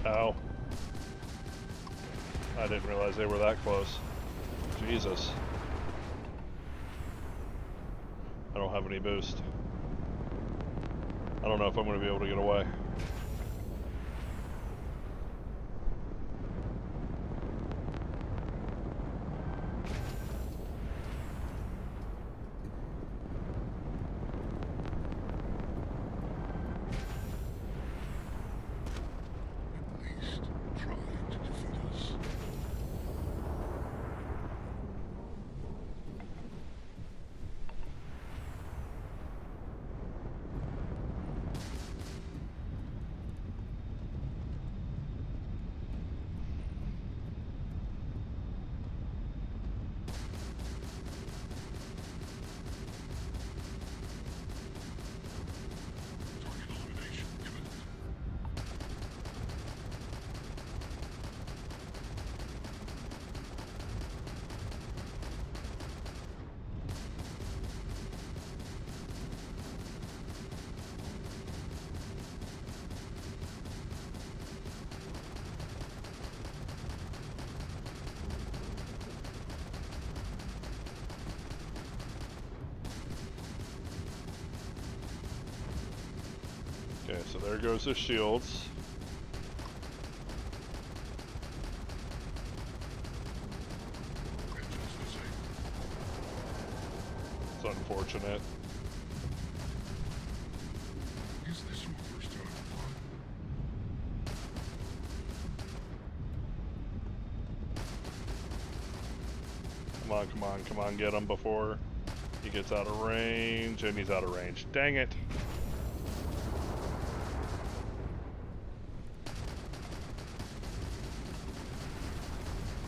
that. Ow. I didn't realize they were that close. Jesus. I don't have any boost. I don't know if I'm going to be able to get away. At least try to defeat us. Target elimination imminent. Okay, so there goes the shields. Engines disabled. It's unfortunate. Is this your first time flying? Come on, come on, come on, get him before he gets out of range, and he's out of range. Dang it.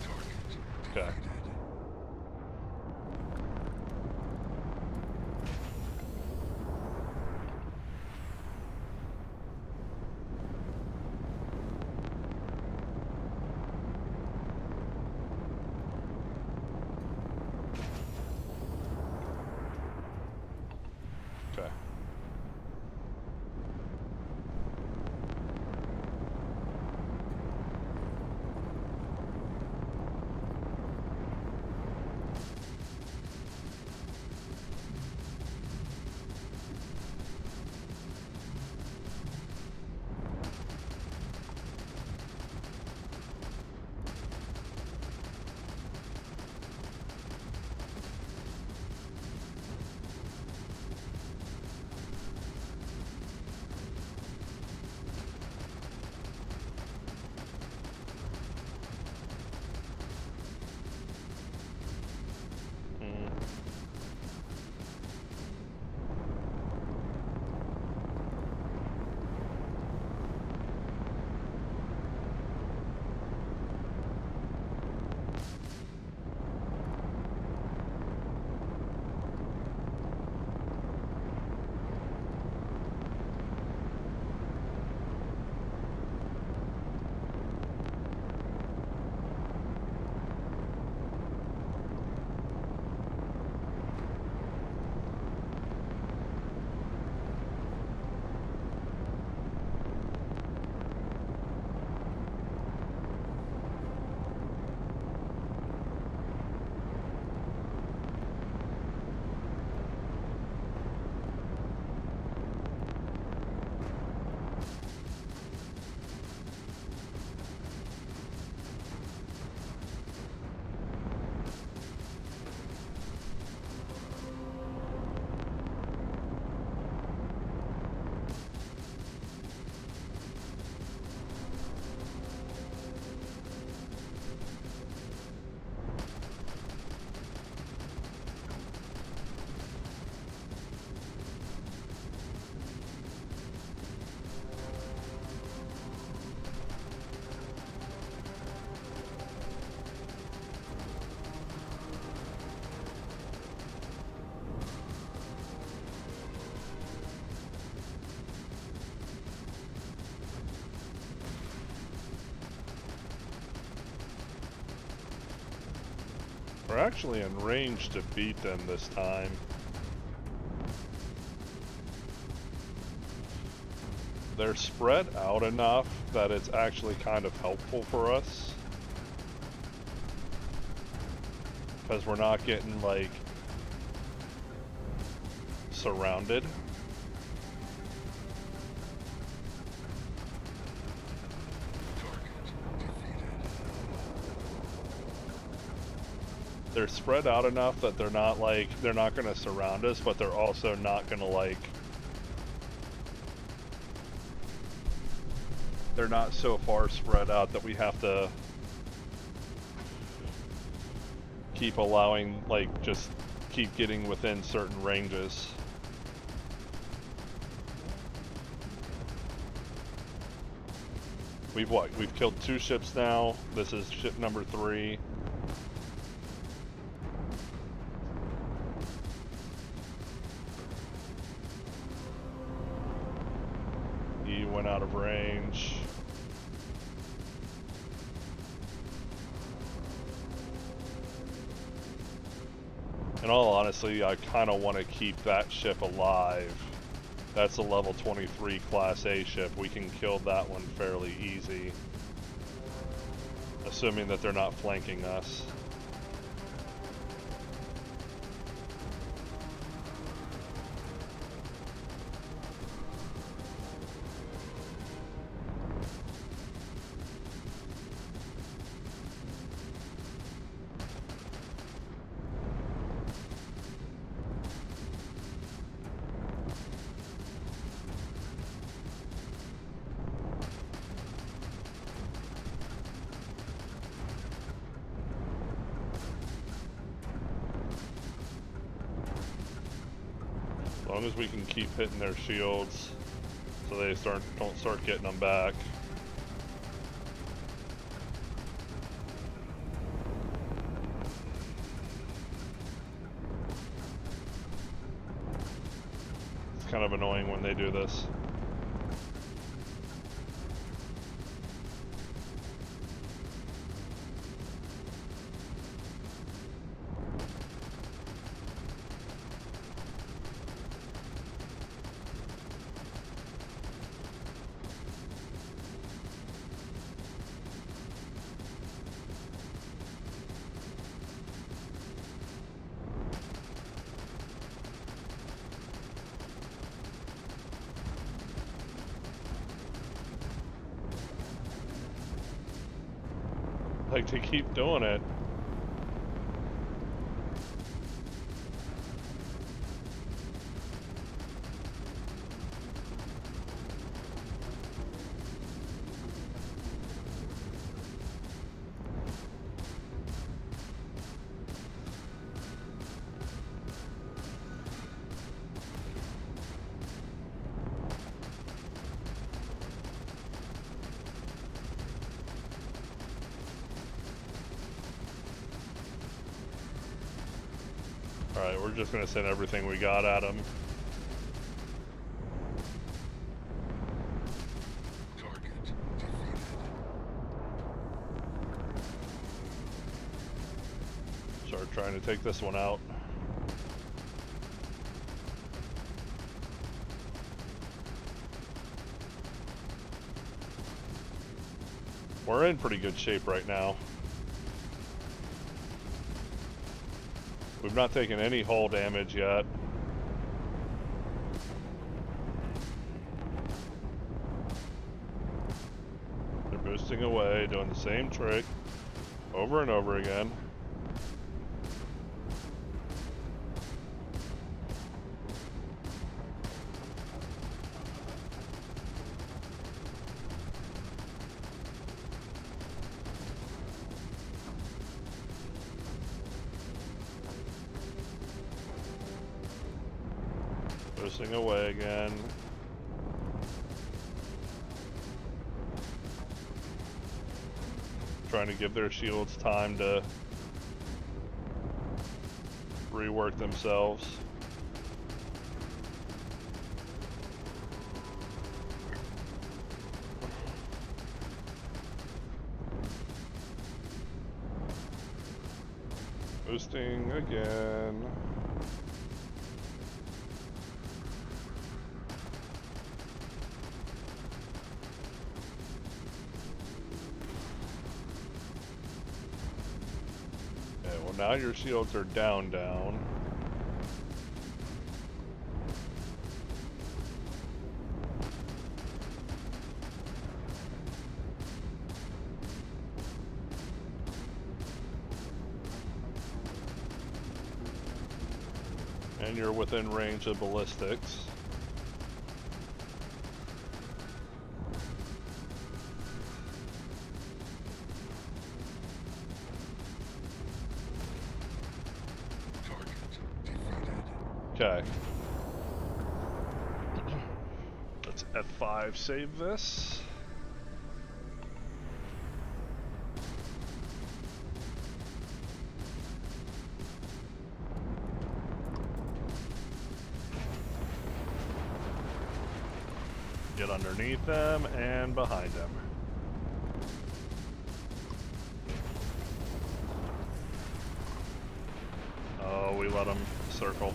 Target Okay. defeated. Okay. We're actually in range to beat them this time. They're spread out enough that it's actually kind of helpful for us. Because we're not getting, like, surrounded. They're spread out enough that they're not, like, they're not going to surround us, but they're also not going to, like, they're not so far spread out that we have to keep allowing, like, just keep getting within certain ranges. We've killed 2 ships now. This is ship number 3. He went out of range. In all honesty, I kind of want to keep that ship alive. That's a level 23 Class A ship. We can kill that one fairly easy. Assuming that they're not flanking us. As long as we can keep hitting their shields so they don't start getting them back. It's kind of annoying when they do this. Like, to keep doing it. Alright, we're just gonna send everything we got at him. Target defeated. Start trying to take this one out. We're in pretty good shape right now. We've not taken any hull damage yet. They're boosting away, doing the same trick over and over again. Boosting away again. Trying to give their shields time to rework themselves. Boosting again. Okay, well now your shields are down. And you're within range of ballistics. Target defeated. Okay. Let's F5 save this. Get underneath them and behind them. Oh, we let them circle.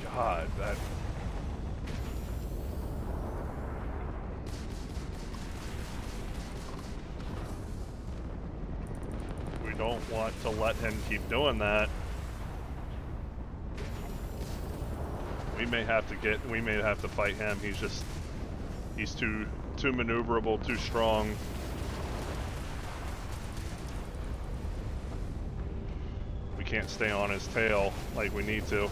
God, that... We don't want to let him keep doing that. We may have to fight him. He's too maneuverable, too strong. We can't stay on his tail like we need to.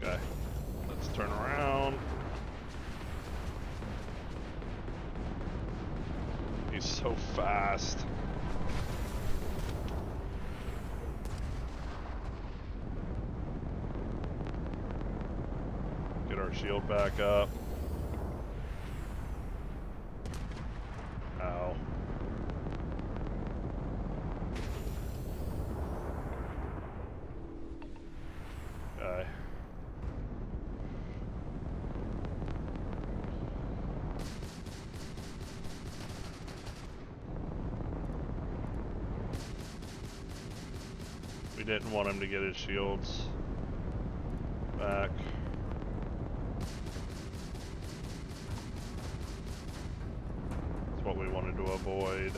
Okay, let's turn around. He's so fast. Get our shield back up. Ow. Okay. We didn't want him to get his shields back. That's what we wanted to avoid.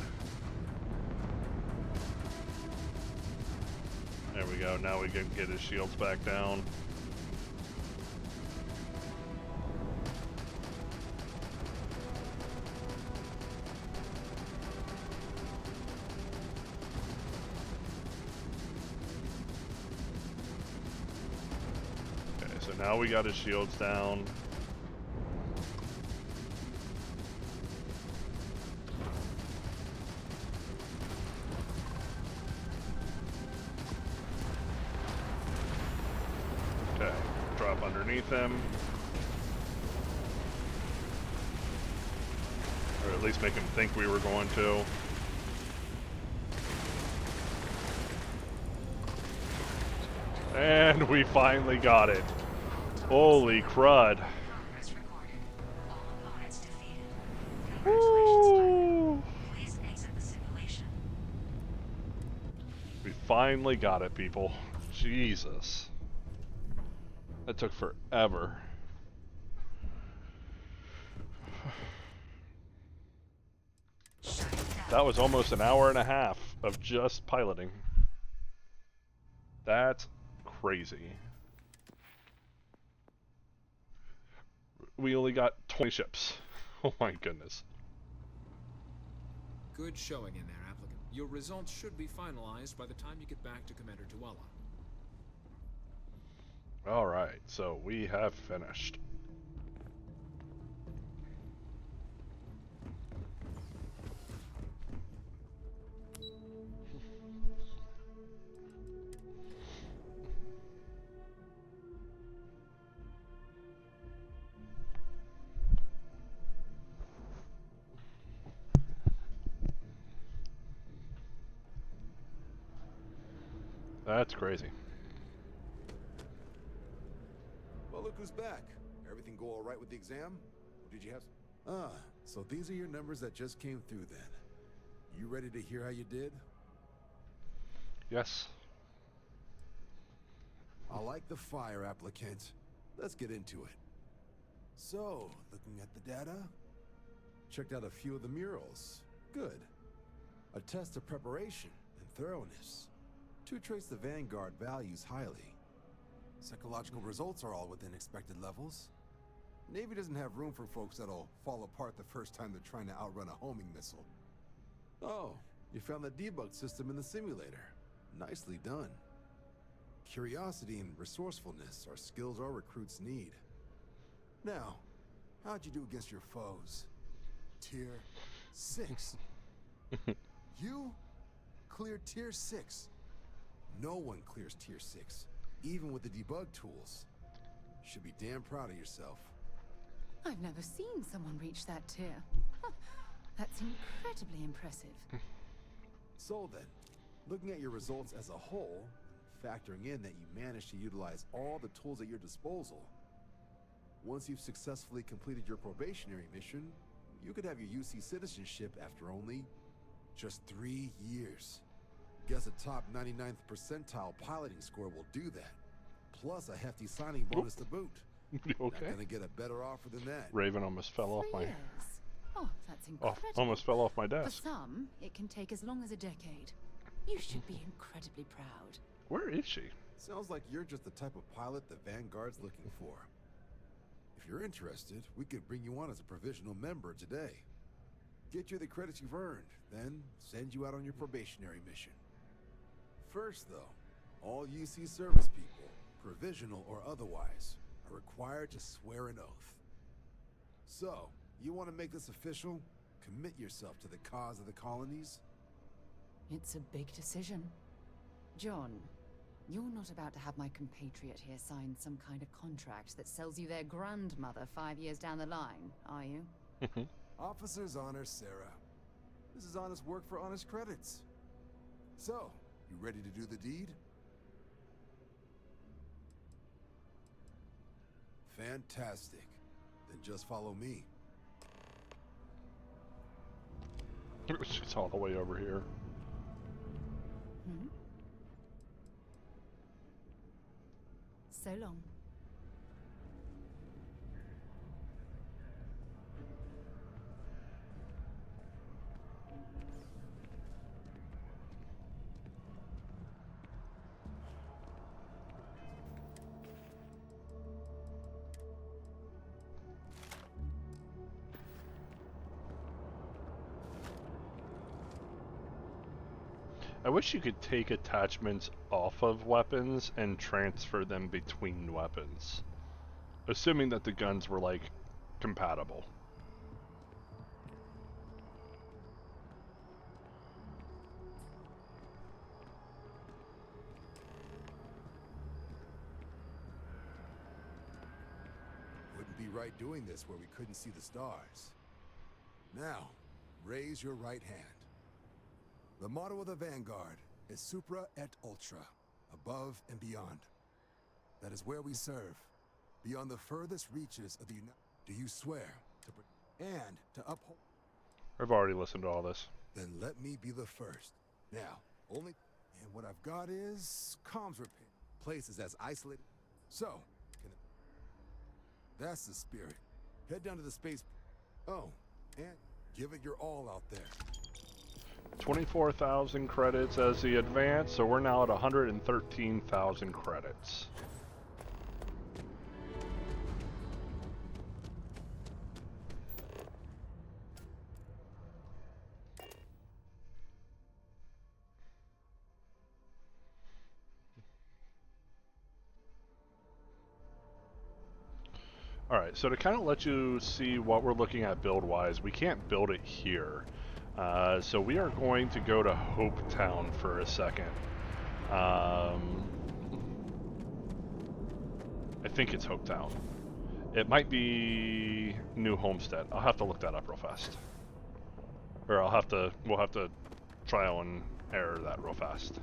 There we go, now we can get his shields back down. Okay, so now we got his shields down. Okay, drop underneath him. Or at least make him think we were going to. And we finally got it. Holy crud. Progress recorded. All opponents defeated. Woo! Please exit the simulation. We finally got it, people. Jesus. That took forever. That was almost an hour and a half of just piloting. That's crazy. We only got 20 ships. Oh my goodness. Good showing in there, applicant. Your results should be finalized by the time you get back to Commander Tuala. Alright, so we have finished. That's crazy. Well, look who's back. Everything go all right with the exam? Or did you have... Ah, so these are your numbers that just came through then. You ready to hear how you did? Yes. I like the fire, applicant. Let's get into it. So, looking at the data, checked out a few of the murals. Good. A test of preparation and thoroughness. Two traits the Vanguard values highly. Psychological results are all within expected levels. Navy doesn't have room for folks that'll fall apart the first time they're trying to outrun a homing missile. Oh, you found the debug system in the simulator. Nicely done. Curiosity and resourcefulness are skills our recruits need. Now, how'd you do against your foes? Tier 6. You cleared Tier 6. No one clears Tier 6, even with the debug tools. Should be damn proud of yourself. I've never seen someone reach that tier. Huh, that's incredibly impressive. So then, looking at your results as a whole, factoring in that you managed to utilize all the tools at your disposal, once you've successfully completed your probationary mission, you could have your UC citizenship after only just 3 years. Guess a top 99th percentile piloting score will do that. Plus a hefty signing bonus to boot. Okay. Not gonna get a better offer than that. Raven almost fell off 3 my... years. Oh, that's incredible. almost fell off my For desk. some, it can take as long as a decade. You should be incredibly proud. Where is she? Sounds like you're just the type of pilot the Vanguard's looking for. If you're interested, we could bring you on as a provisional member today. Get you the credits you've earned, then send you out on your probationary mission. First, though, all UC service people, provisional or otherwise, are required to swear an oath. So, you want to make this official? Commit yourself to the cause of the colonies? It's a big decision. John, you're not about to have my compatriot here sign some kind of contract that sells you their grandmother 5 years down the line, are you? Officer's honor, Sarah. This is honest work for honest credits. So, you ready to do the deed? Fantastic. Then just follow me. She's all the way over here. Hmm? So long. I wish you could take attachments off of weapons and transfer them between weapons. Assuming that the guns were, like, compatible. Wouldn't be right doing this where we couldn't see the stars. Now, raise your right hand. The motto of the Vanguard is Supra et Ultra, above and beyond. That is where we serve, beyond the furthest reaches of the Do you swear and to uphold? I've already listened to all this. Then let me be the first. Now, only... And what I've got is... comms repair. Places as isolated... So, that's the spirit. Head down to the space... Oh, and give it your all out there. 24,000 credits as the advance, so we're now at 113,000 credits. Alright, so to kind of let you see what we're looking at build-wise, we can't build it here. So we are going to go to Hope Town for a second. I think it's Hope Town. It might be New Homestead. I'll have to look that up real fast. Or we'll have to trial and error that real fast.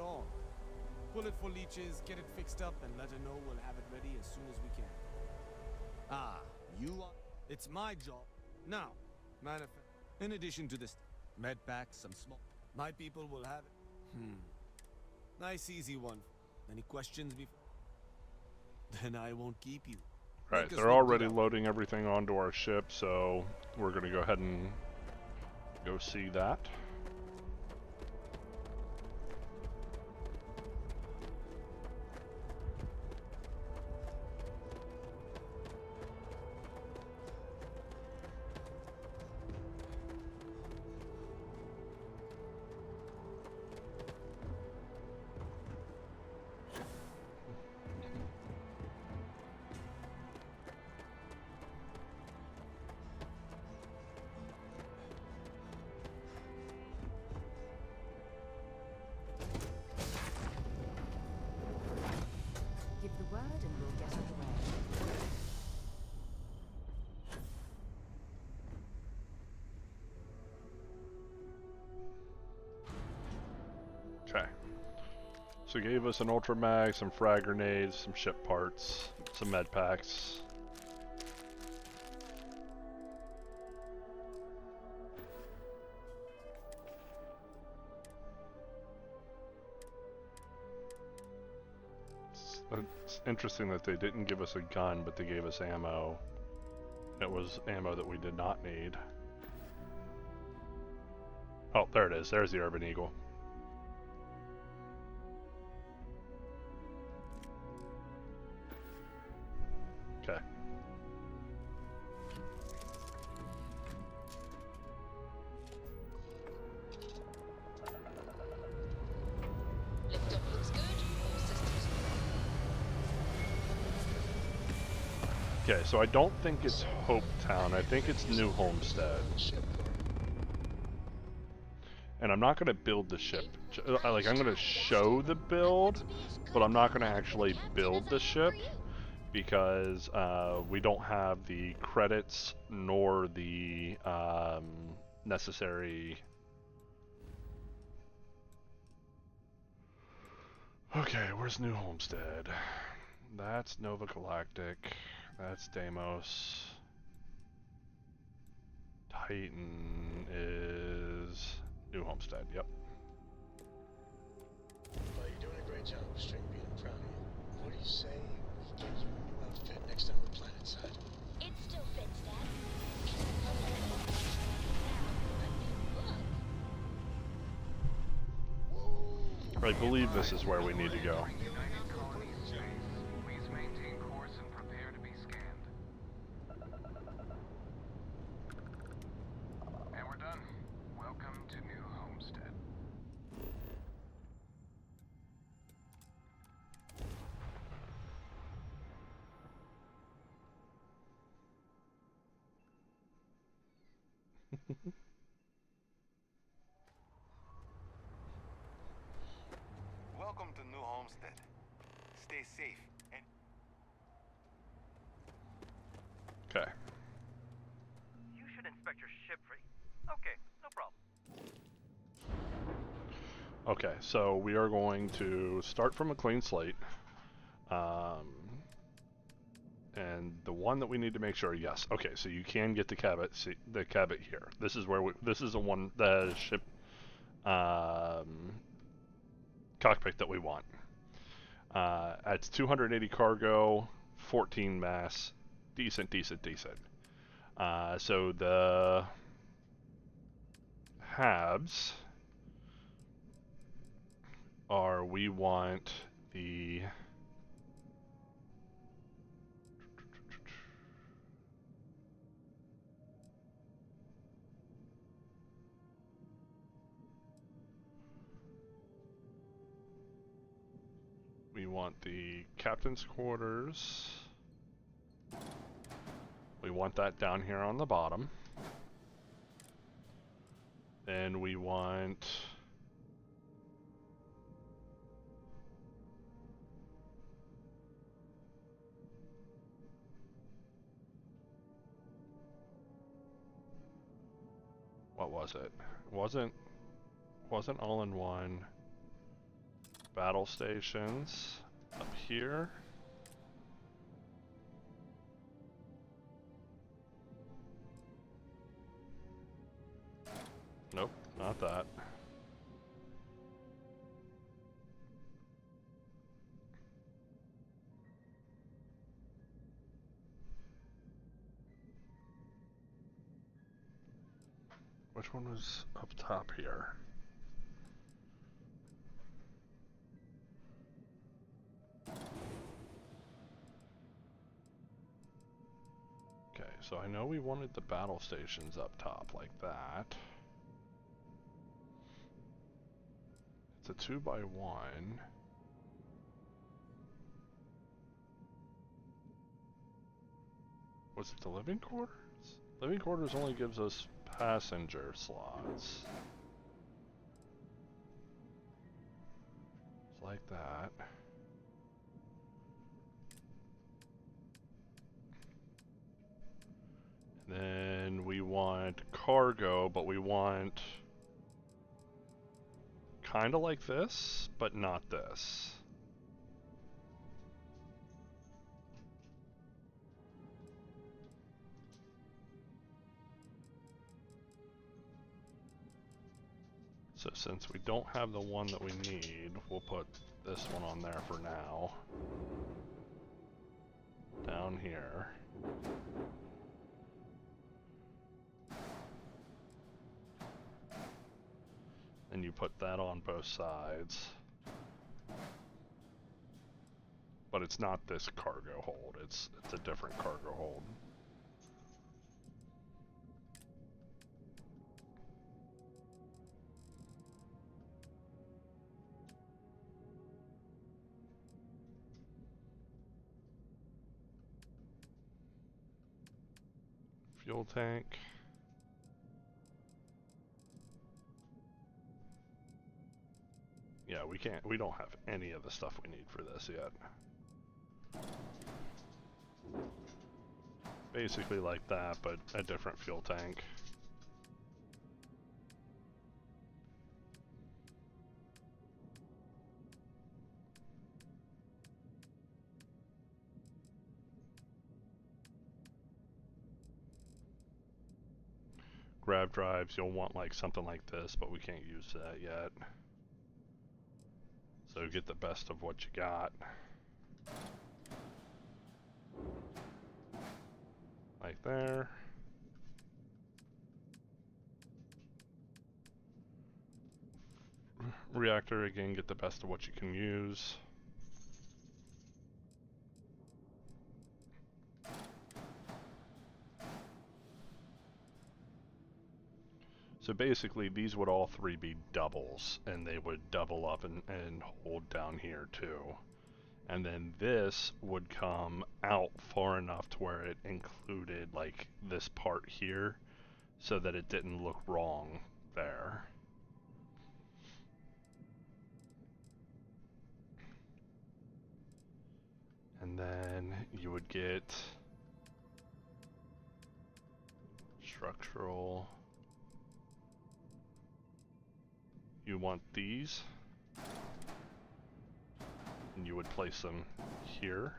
all. Pull it for leeches, get it fixed up, and let her know we'll have it ready as soon as we can. Ah, you are... It's my job. Now, in addition to this, med pack, some small... My people will have it. Nice easy one. Any questions before? Then I won't keep you. Right, Make us they're look already good out loading everything onto our ship, so we're gonna go ahead and go see that. Give the word and we'll get underway. Okay. So gave us an ultra mag, some frag grenades, some ship parts, some med packs. It's interesting that they didn't give us a gun, but they gave us ammo. It was ammo that we did not need. Oh, there it is. There's the Urban Eagle. Okay. Liftoff looks good. All systems Okay, so I don't think it's Hopetown. I think it's New Homestead. And I'm not going to build the ship. I'm going to show the build, but I'm not going to actually build the ship because we don't have the credits nor the necessary... Okay, where's New Homestead? That's Nova Galactic. That's Deimos. Titan is New Homestead, yep. Well, you're doing a great job, Stringbean. I'm proud of you. What do you say we get you a new outfit next time we're planetside? It still fits, Dad. I believe this is where we need to go. United colony space. Please maintain course and prepare to be scanned. And we're done. Welcome to New Homestead. Welcome to New Homestead. Stay safe and... Okay. You should inspect your ship for... Okay, no problem. Okay, so we are going to start from a clean slate. And the one that we need to make sure, yes. Okay, so you can get the cabot. See the cabot here. This is where this is the one, the ship cockpit that we want. It's 280 cargo, 14 mass, decent. So the habs are, we want the captain's quarters. We want that down here on the bottom. Then we want what was it? Wasn't all in one. battle stations up here. Nope, not that. Which one was up top here? Okay, so I know we wanted the battle stations up top like that. It's a 2x1. Was it the living quarters? Living quarters only gives us passenger slots. It's like that. Then we want cargo, but we want kind of like this, but not this. So since we don't have the one that we need, we'll put this one on there for now. Down here. And you put that on both sides. But it's not this cargo hold, it's a different cargo hold. Fuel tank. Yeah, we don't have any of the stuff we need for this yet. Basically like that, but a different fuel tank. Grab drives, you'll want like something like this, but we can't use that yet. So get the best of what you got. Like there. Reactor, again, get the best of what you can use. So basically, these would all three be doubles, and they would double up and hold down here too. And then this would come out far enough to where it included like this part here, so that it didn't look wrong there. And then you would get structural. You want these, and you would place them here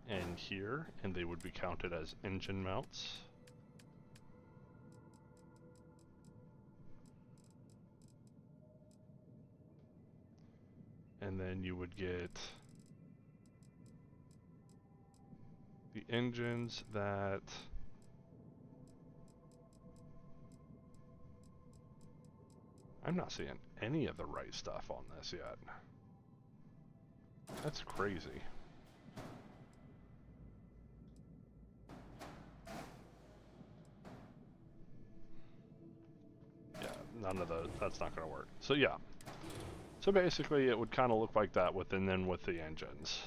and here, and they would be counted as engine mounts. And then you would get the engines that I'm not seeing any of the right stuff on this yet. That's crazy. Yeah, none of those, that's not going to work. So yeah. So basically it would kind of look like that and then with the engines.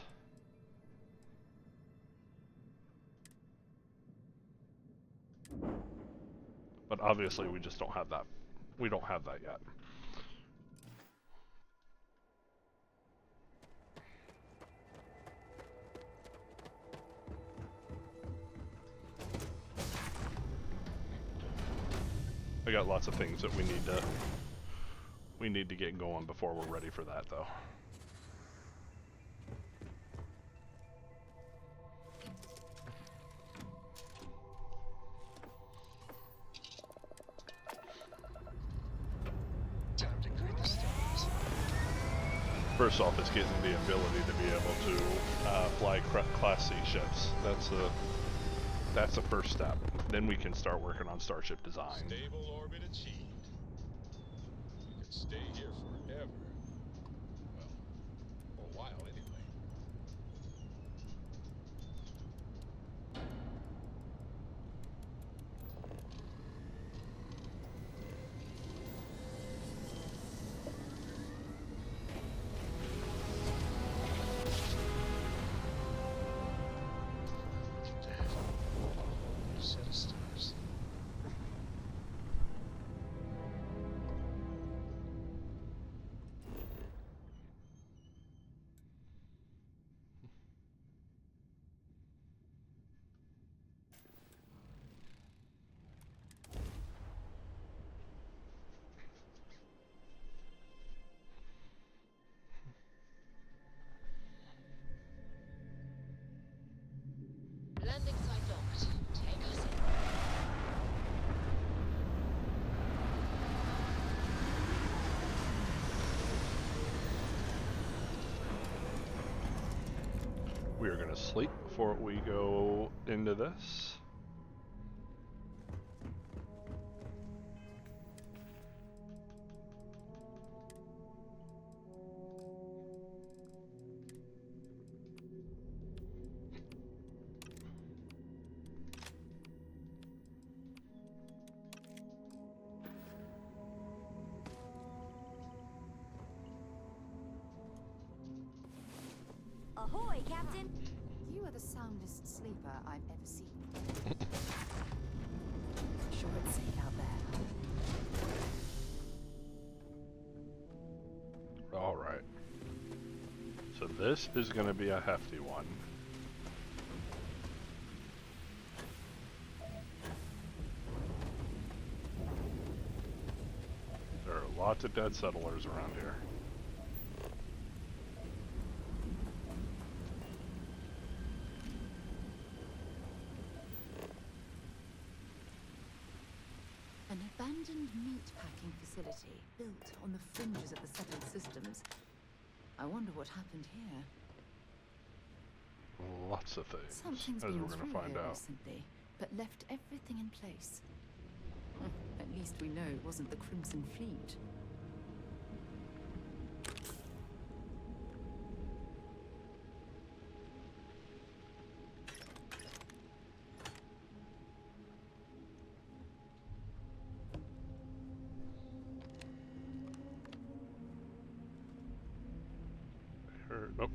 But obviously we just don't have that. We don't have that yet. I got lots of things that we need to We need to get going before we're ready for that, though. Time to greet the stars. First off, it's getting the ability to be able to fly Class C ships. That's the first step. Then we can start working on starship design. Stable orbit achieved. We could stay here forever. Well, for a while anyway. New set of stars. Landing site locked. Take us in. We are going to sleep before we go into this. Ahoy, Captain! You are the soundest sleeper I've ever seen. Sure it's safe out there. All right. So this is going to be a hefty one. There are lots of dead settlers around here. An abandoned meat-packing facility built on the fringes of the settled systems. I wonder what happened here. Lots of things, Something's as been we're going to through find here out. recently, but left everything in place. At least we know it wasn't the Crimson Fleet. Nope.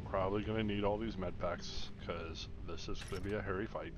Probably going to need all these med packs because this is going to be a hairy fight.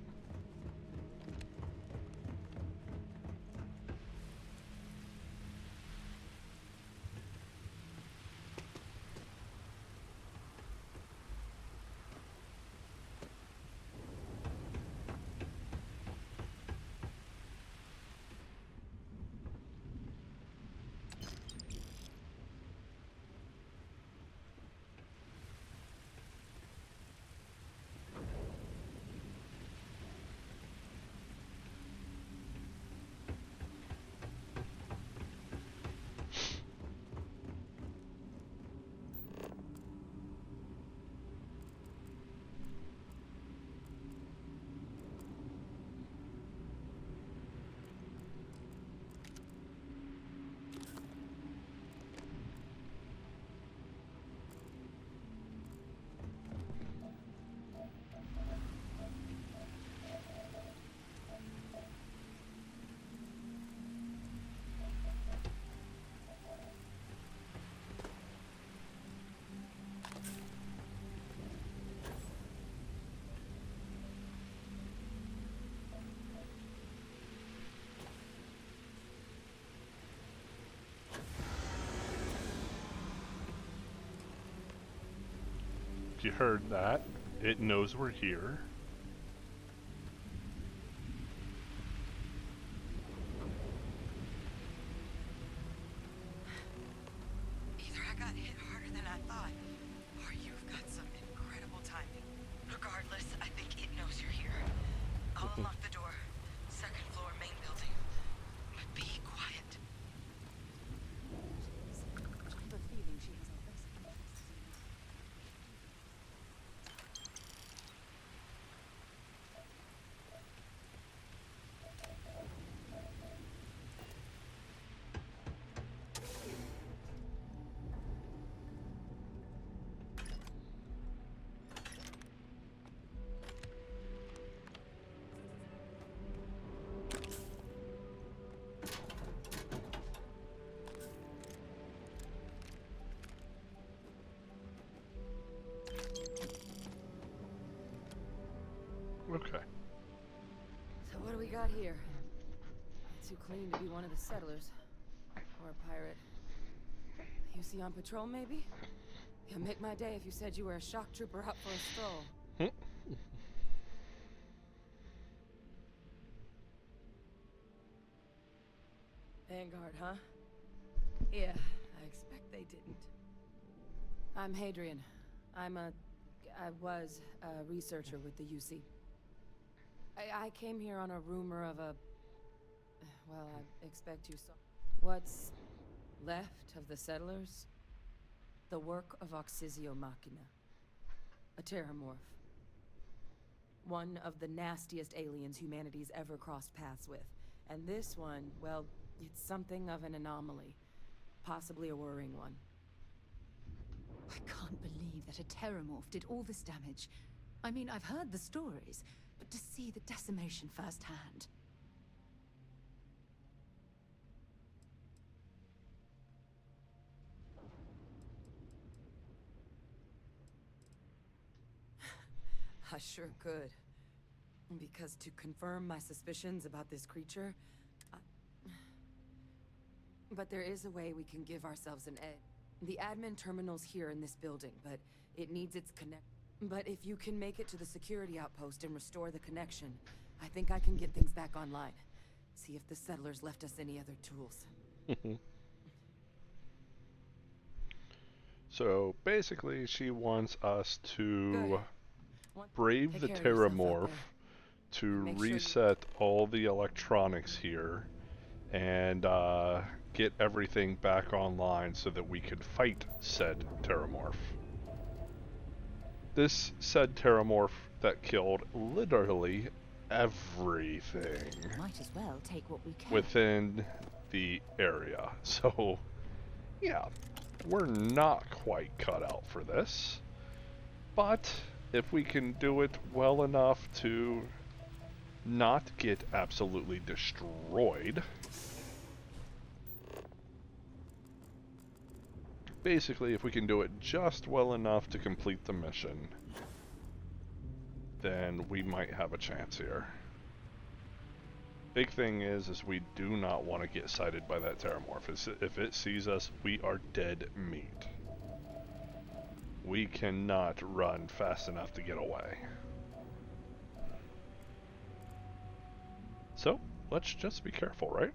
If you heard that, it knows we're here. Either I got hit harder than I thought, or you've got some incredible timing. Regardless, I think it knows you're here. I'll unlock the door. Second floor, main building. But be quiet. I have a feeling she has our best interests. Okay. So what do we got here? Too clean to be one of the settlers. Or a pirate. You see on patrol, maybe? It'd make my day if you said you were a shock trooper out for a stroll. Vanguard, huh? Yeah, I expect they didn't. I'm Hadrian. I was a researcher with the UC. I came here on a rumor of a... Well, I expect you saw... What's left of the settlers? The work of Oxysio Machina. A terramorph. One of the nastiest aliens humanity's ever crossed paths with. And this one, well, it's something of an anomaly. Possibly a worrying one. I can't believe that a terramorph did all this damage. I mean, I've heard the stories, but to see the decimation firsthand. I sure could. Because to confirm my suspicions about this creature... But there is a way we can give ourselves an edge. The admin terminal's here in this building, but it needs its connect... But if you can make it to the security outpost and restore the connection, I think I can get things back online. See if the settlers left us any other tools. So basically, she wants us to brave Take the care of yourself out terramorph, there. to Make sure you- reset all the electronics here, and get everything back online so that we could fight said terramorph. This said terramorph that killed literally everything Might as well take what we can. within the area. So, yeah, we're not quite cut out for this. But if we can do it well enough to not get absolutely destroyed, basically if we can do it just well enough to complete the mission, then we might have a chance here. Big thing is we do not want to get sighted by that terramorph. If it sees us, we are dead meat. We cannot run fast enough to get away. So, let's just be careful, right?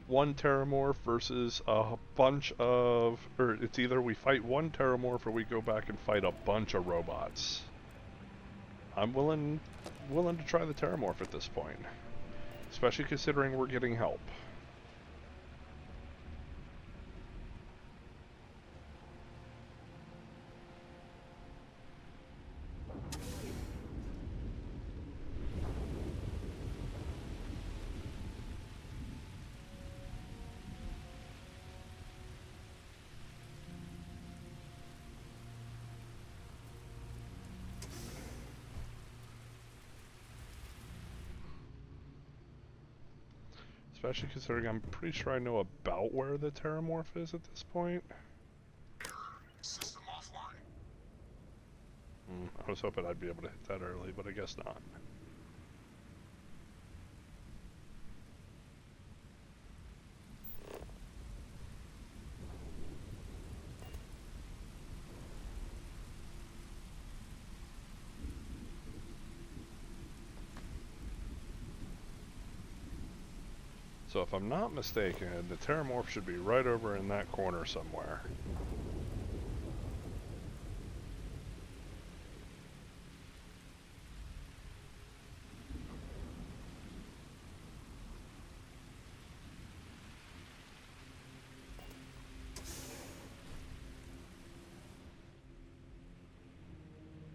One terramorph versus a bunch of... Or it's either we fight one terramorph or we go back and fight a bunch of robots. I'm willing to try the terramorph at this point. Especially considering we're getting help. Especially considering I'm pretty sure I know about where the terramorph is at this point. System offline. I was hoping I'd be able to hit that early, but I guess not. So if I'm not mistaken, the Terramorph should be right over in that corner somewhere.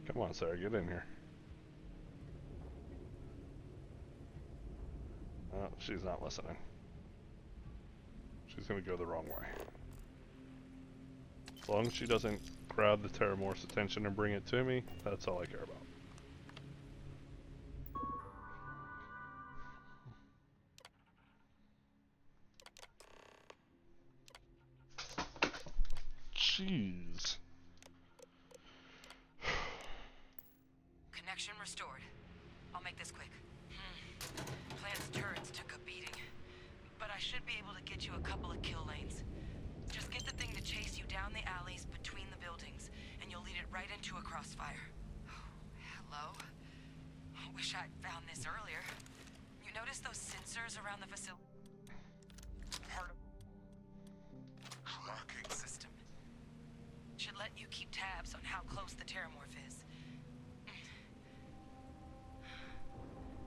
Come on, Sarah, get in here. Oh, she's not listening. She's gonna go the wrong way. As long as she doesn't grab the Terramorph's attention and bring it to me, that's all I care about. Jeez. Connection restored. I'll make this quick. Plant's turrets took a beating, but I should be able to get you a couple of kill lanes. Just get the thing to chase you down the alleys between the buildings, and you'll lead it right into a crossfire. Hello? Wish I'd found this earlier. You notice those sensors around the facility? Part of tracking system. Should let you keep tabs on how close the Terramorph is.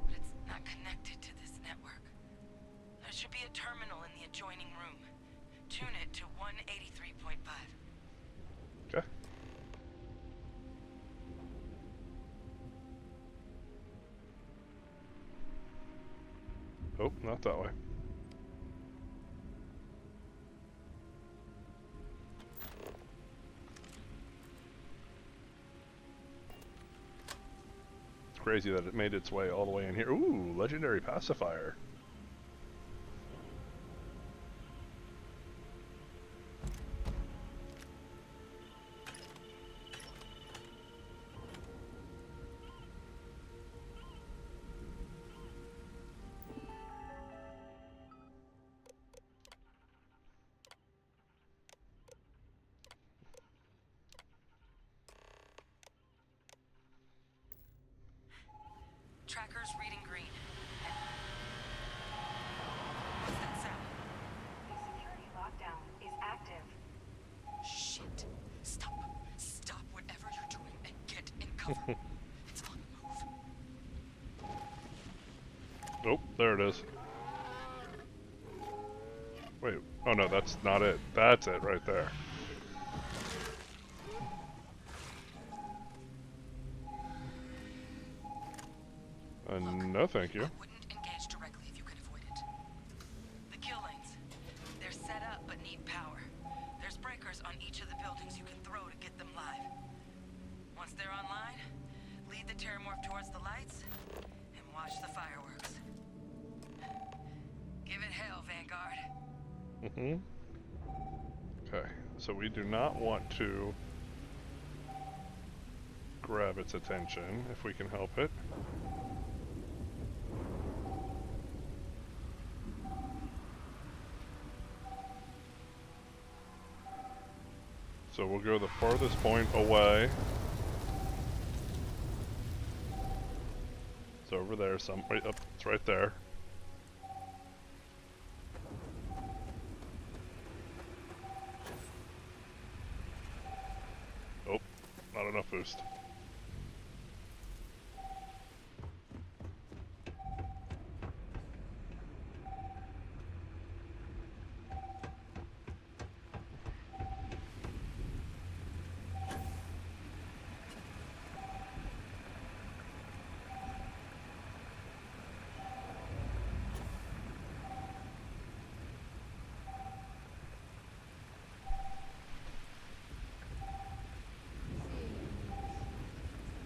But it's not connected to this network. There should be a terminal in the adjoining room. Tune it to 183.5. Okay. Oh, not that way. It's crazy that it made its way all the way in here. Ooh, legendary pacifier. Tracker's reading green. What's that sound? The security lockdown is active. Shit. Stop. Stop whatever you're doing and get in cover. It's on the move. Oh, there it is. Wait, oh no, that's not it. That's it right there. No, thank you. I wouldn't engage directly if you could avoid it. The kill lanes. They're set up but need power. There's breakers on each of the buildings you can throw to get them live. Once they're online, lead the Terramorph towards the lights and watch the fireworks. Give it hell, Vanguard. Okay, so we do not want to grab its attention if we can help it. So we'll go the farthest point away. It's over there, right up. It's right there. Oh, not enough boost.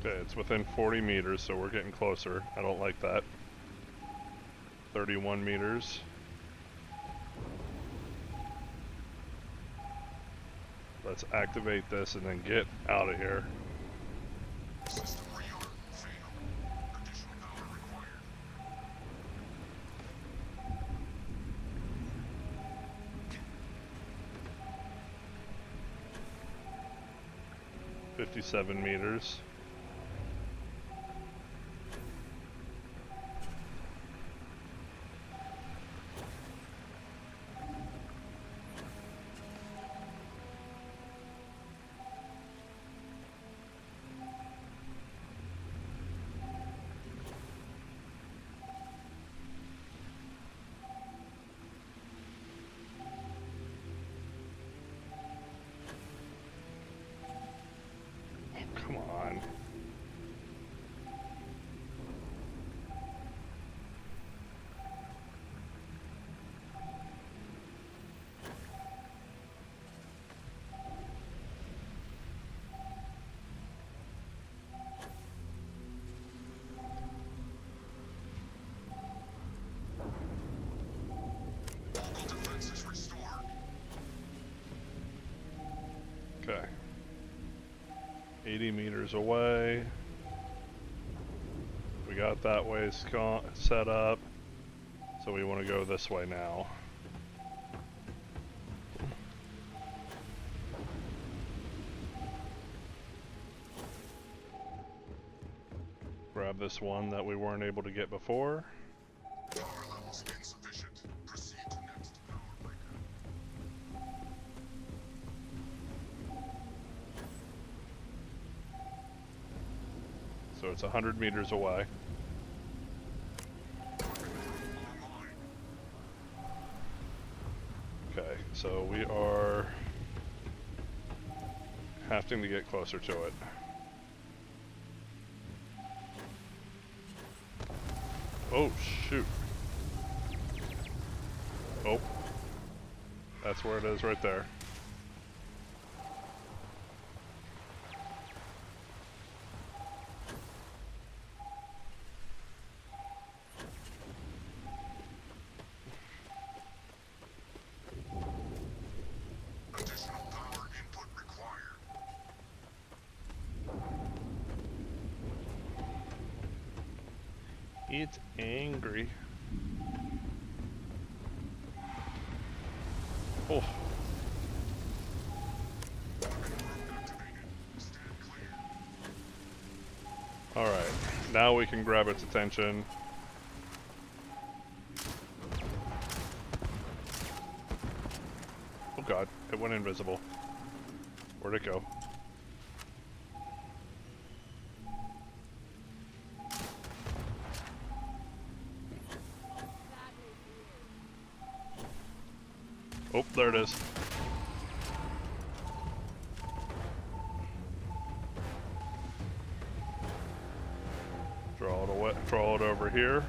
Okay, it's within 40 meters, so we're getting closer. I don't like that. 31 meters. Let's activate this and then get out of here. System rearm failed. Additional power required. 57 meters. 80 meters away. We got that way set up, so we want to go this way now. Grab this one that we weren't able to get before. Power levels insufficient. Proceed to next power breaker. So it's 100 meters away. Okay, so we are having to get closer to it. Oh, shoot. Oh. That's where it is right there. Additional power input required. It's angry. Oh. Alright, now we can grab its attention. Oh god, it went invisible. Where'd it go? Oh, there it is. Draw it over here.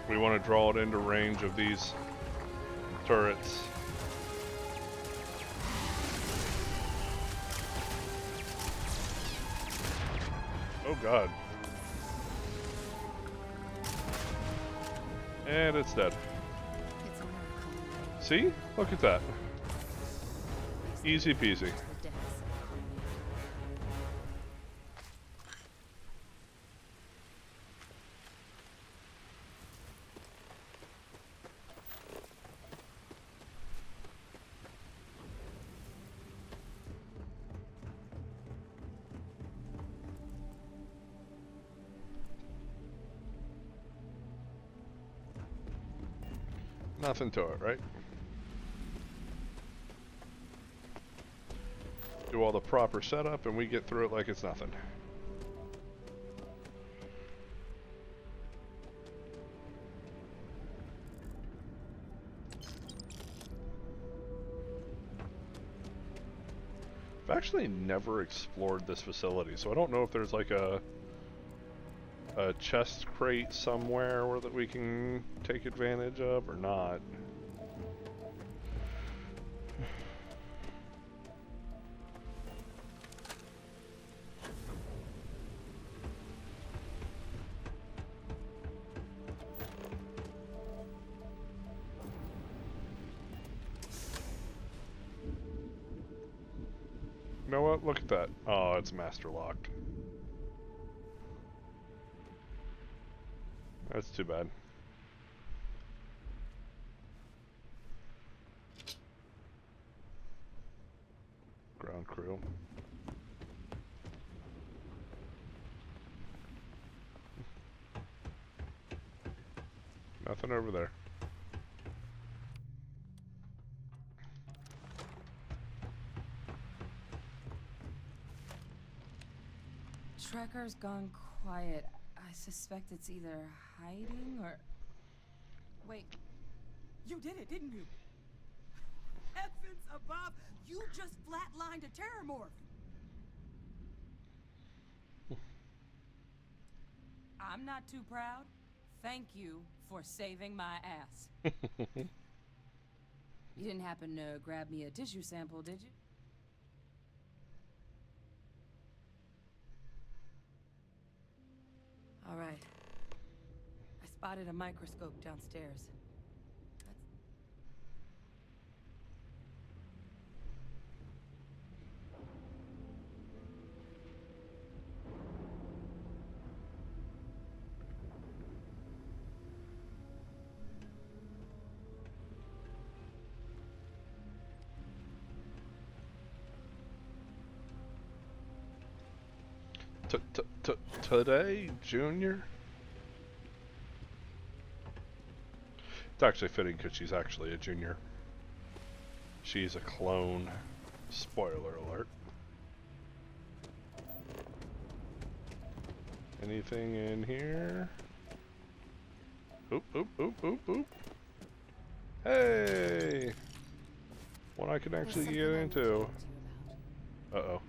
We want to draw it into range of these turrets. Oh god. And it's dead. See? Look at that. Easy peasy. Nothing to it, right? Do all the proper setup and we get through it like it's nothing. I've actually never explored this facility, so I don't know if there's like a chest crate somewhere where that we can take advantage of or not. You know what? Look at that. Oh, it's master locked. That's too bad. Ground crew. Nothing over there. Trekker's gone quiet. I suspect it's either hiding or... Wait. You did it, didn't you? Heavens above! You just flatlined a terrormorph! I'm not too proud. Thank you for saving my ass. You didn't happen to grab me a tissue sample, did you? All right. I spotted a microscope downstairs. Today, Junior? It's actually fitting because she's actually a junior. She's a clone. Spoiler alert. Anything in here? Oop, oop, oop, oop, oop. Hey! One I can actually get into. Uh-oh.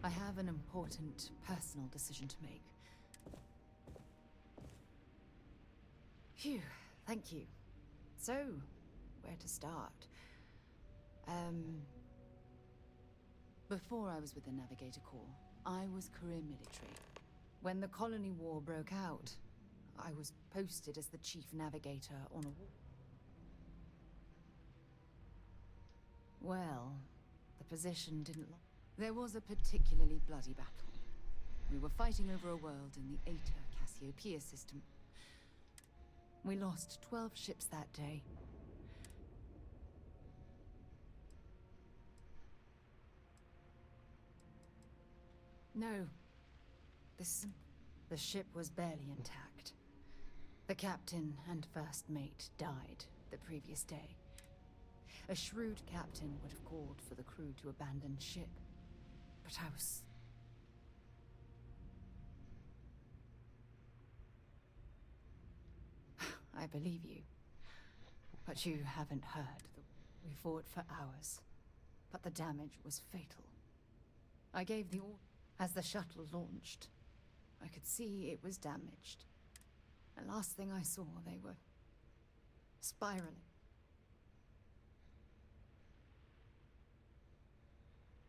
I have an important personal decision to make. Phew, thank you. So, where to start? Before I was with the Navigator Corps, I was career military. When the colony war broke out, I was posted as the chief navigator on a war. Well, the position didn't last. There was a particularly bloody battle. We were fighting over a world in the Eta Cassiopeia system. We lost 12 ships that day. No. The ship was barely intact. The captain and first mate died the previous day. A shrewd captain would have called for the crew to abandon ship. But I was... I believe you. But you haven't heard. We fought for hours. But the damage was fatal. I gave the order. As the shuttle launched, I could see it was damaged. And last thing I saw, they were spiraling.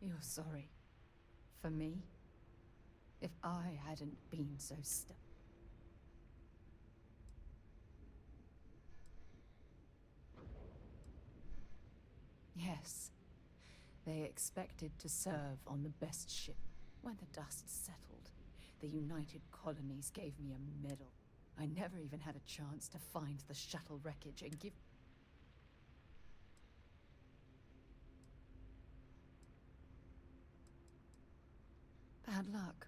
You're sorry. For me? If I hadn't been so stuck. Yes. They expected to serve on the best ship. When the dust settled, the United Colonies gave me a medal. I never even had a chance to find the shuttle wreckage and give... Bad luck.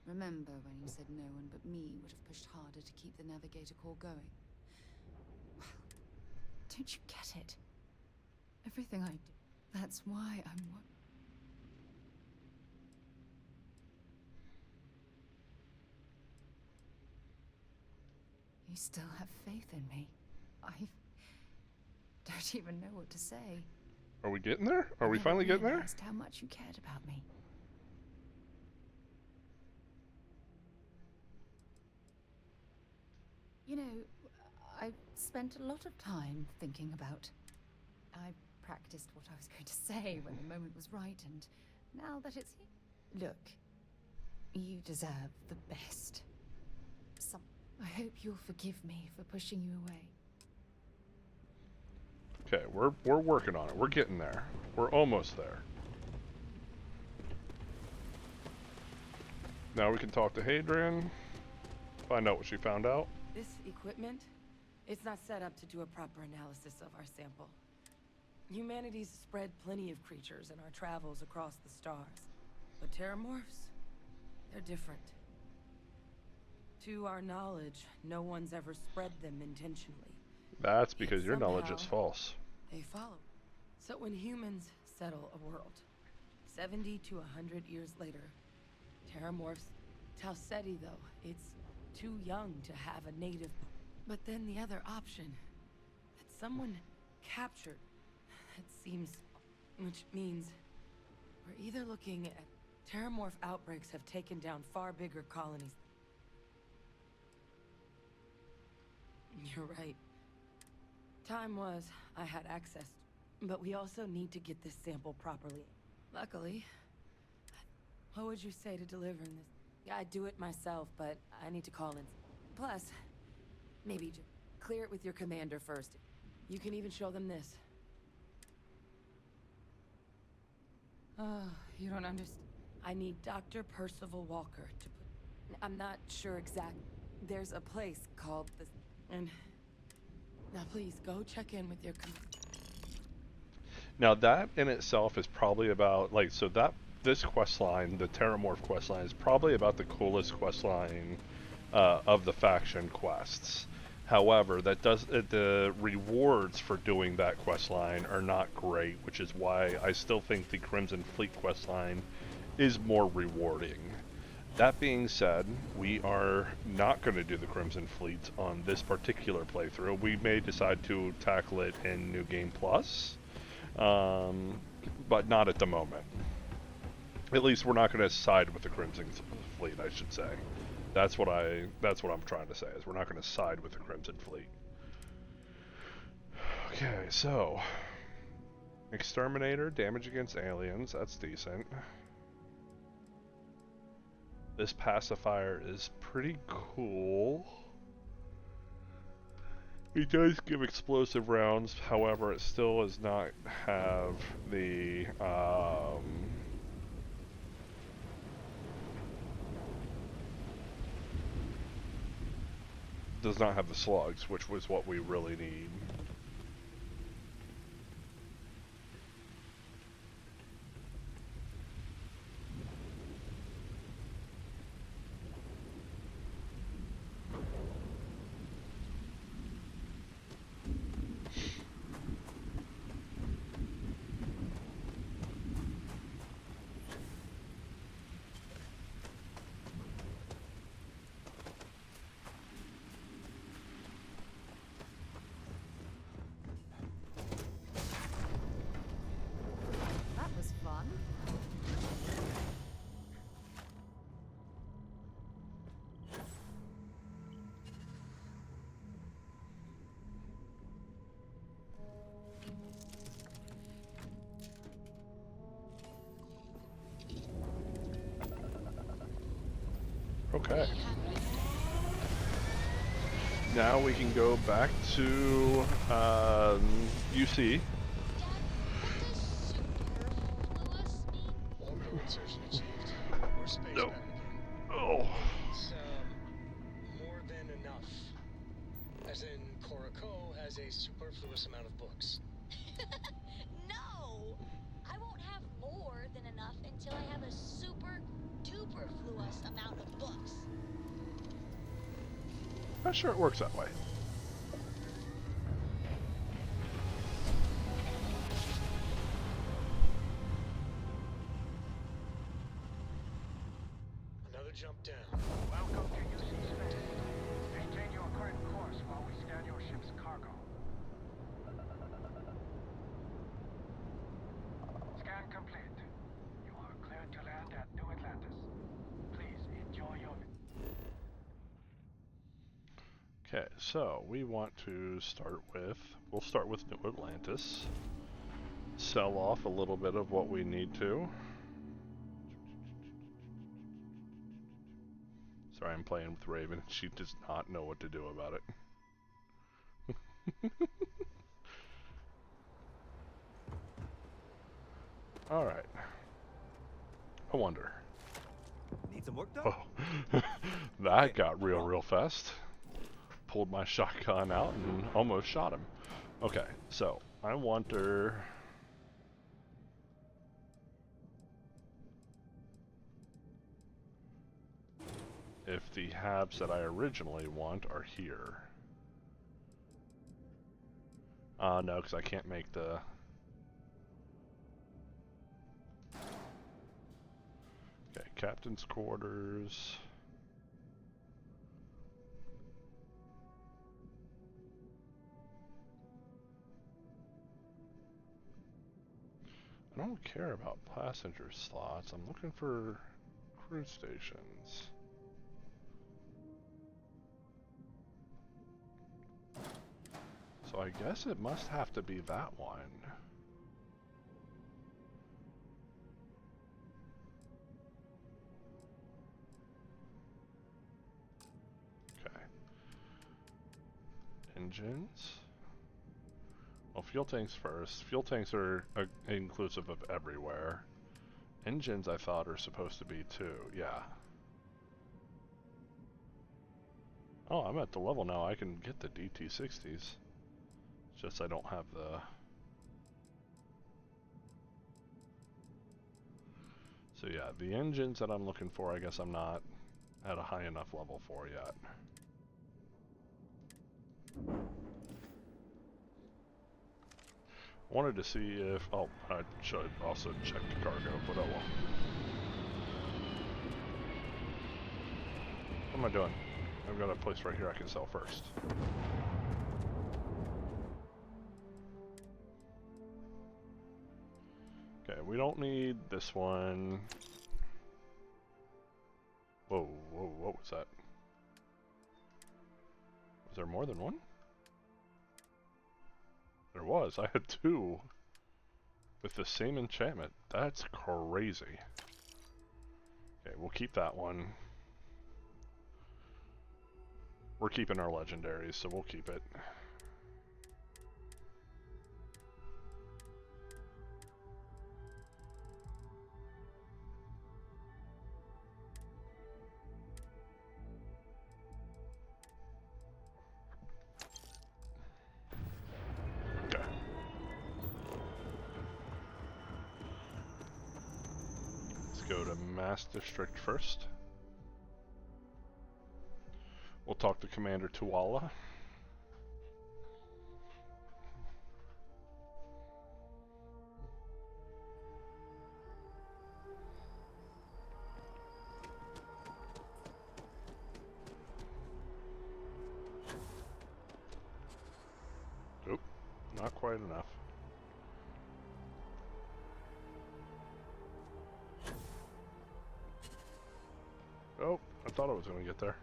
Remember when you said no one but me would have pushed harder to keep the Navigator Corps going? Well, don't you get it? Everything I do, that's why I'm what... You still have faith in me. I don't even know what to say. Are we getting there? Are we finally getting there? How much you cared about me. You know, I spent a lot of time thinking about... I practiced what I was going to say when the moment was right, and now that it's here... Look, you deserve the best. I hope you'll forgive me for pushing you away. Okay, we're working on it. We're getting there. We're almost there. Now we can talk to Hadrian, find out what she found out. This equipment, it's not set up to do a proper analysis of our sample. Humanity's spread plenty of creatures in our travels across the stars. But terramorphs, they're different. To our knowledge, no one's ever spread them intentionally. That's because your knowledge is false. They follow. So when humans settle a world, 70 to 100 years later, terramorphs, Talseti though, it's too young to have a native. But then the other option, that someone captured, it seems, which means we're either looking at terramorph outbreaks have taken down far bigger colonies. You're right. Time was, I had access, but we also need to get this sample properly. Luckily, what would you say to delivering this? Yeah, I'd do it myself, but I need to call in. Plus, maybe just clear it with your commander first. You can even show them this. Oh, you don't understand. I need Dr. Percival Walker to put... I'm not sure exactly. There's a place called the... And now please go check in with your Now that in itself is probably about, like, so that this questline, the Terramorph questline, is probably about the coolest questline of the faction quests. However, the rewards for doing that questline are not great, which is why I still think the Crimson Fleet questline is more rewarding. That being said, we are not going to do the Crimson Fleet on this particular playthrough. We may decide to tackle it in New Game Plus, but not at the moment. At least we're not going to side with the Crimson Fleet, I should say. That's what I'm trying to say, is we're not going to side with the Crimson Fleet. Okay, so Exterminator, damage against aliens, that's decent. This pacifier is pretty cool. It does give explosive rounds, however, it still does not have the slugs, which was what we really need. That was fun. Okay. Now we can go back to UC. Orbital insertion achieved. Or space No. back again. Oh. It's more than enough. As in, Korako has a superfluous amount of books. No! I won't have more than enough until I have a super duper fluous amount of books. Not sure it works that way. Another jump down. Welcome to UC Space. Maintain your current course while we scan your ship's cargo. Scan complete. You are cleared to land at New Atlantis. Please enjoy your... Okay, so we want to we'll start with New Atlantis. Sell off a little bit of what we need to. Sorry, I'm playing with Raven. She does not know what to do about it. Alright. I wonder. Need some work done? Oh, that got real fast. Pulled my shotgun out and almost shot him. Okay, so I wonder if the habs that I originally want are here. No, because I can't make the... Okay, captain's quarters. I don't care about passenger slots. I'm looking for crew stations. So I guess it must have to be that one. Okay. Engines. Well, fuel tanks first. Fuel tanks are inclusive of everywhere. Engines, I thought, are supposed to be too. Yeah. Oh, I'm at the level now. I can get the DT-60s. It's just I don't have the... So yeah, the engines that I'm looking for, I guess I'm not at a high enough level for yet. Wanted to see if... Oh, I should also check the cargo, but oh well. What am I doing? I've got a place right here I can sell first. Okay, we don't need this one. Whoa, whoa, what was that? Was there more than one? There was. I had two with the same enchantment. That's crazy. Okay, we'll keep that one. We're keeping our legendaries, so we'll keep it. Okay. Let's go to Mass District first. We'll talk to Commander Tuala. Oop, not quite enough. Oh, I thought I was going to get there.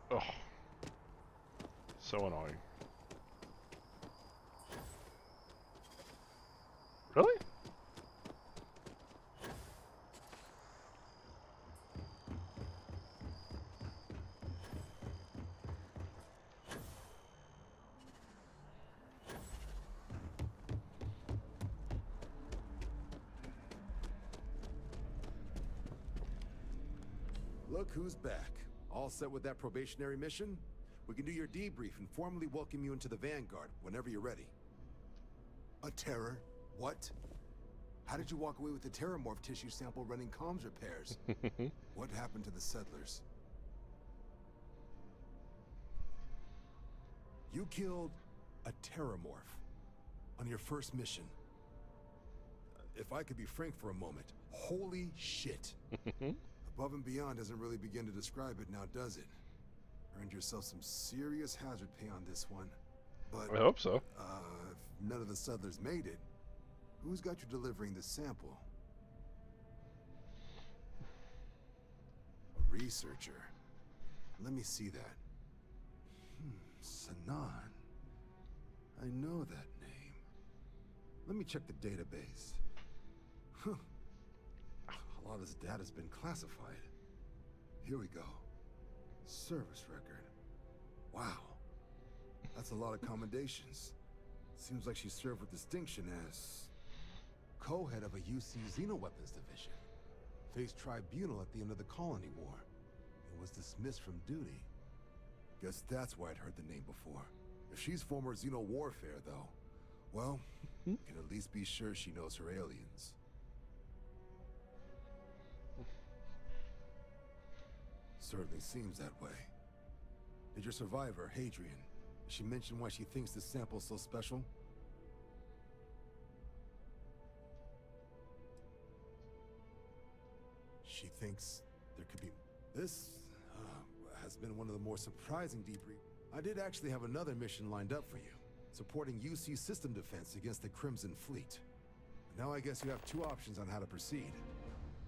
Oh, so annoying. Really? Look who's back. All set with that probationary mission? We can do your debrief and formally welcome you into the Vanguard whenever you're ready. A terror? What? How did you walk away with the terramorph tissue sample running comms repairs? What happened to the settlers? You killed a terramorph on your first mission. If I could be frank for a moment, holy shit. Above and beyond doesn't really begin to describe it now, does it? Earned yourself some serious hazard pay on this one. But I hope so. If none of the settlers made it, who's got you delivering the sample? A researcher. Let me see that. Sanan. I know that name. Let me check the database. Huh. A lot of this data's been classified. Here we go. Service record. Wow. That's a lot of commendations. Seems like she served with distinction as co-head of a UC Xenoweapons division. Faced tribunal at the end of the Colony War. And was dismissed from duty. Guess that's why I'd heard the name before. If she's former Xeno warfare, though, well, you can at least be sure she knows her aliens. Certainly seems that way. Did your survivor, Hadrian, did she mention why she thinks this sample's so special? She thinks there could be... This has been one of the more surprising debriefs. I did actually have another mission lined up for you, supporting UC system defense against the Crimson Fleet. Now I guess you have two options on how to proceed.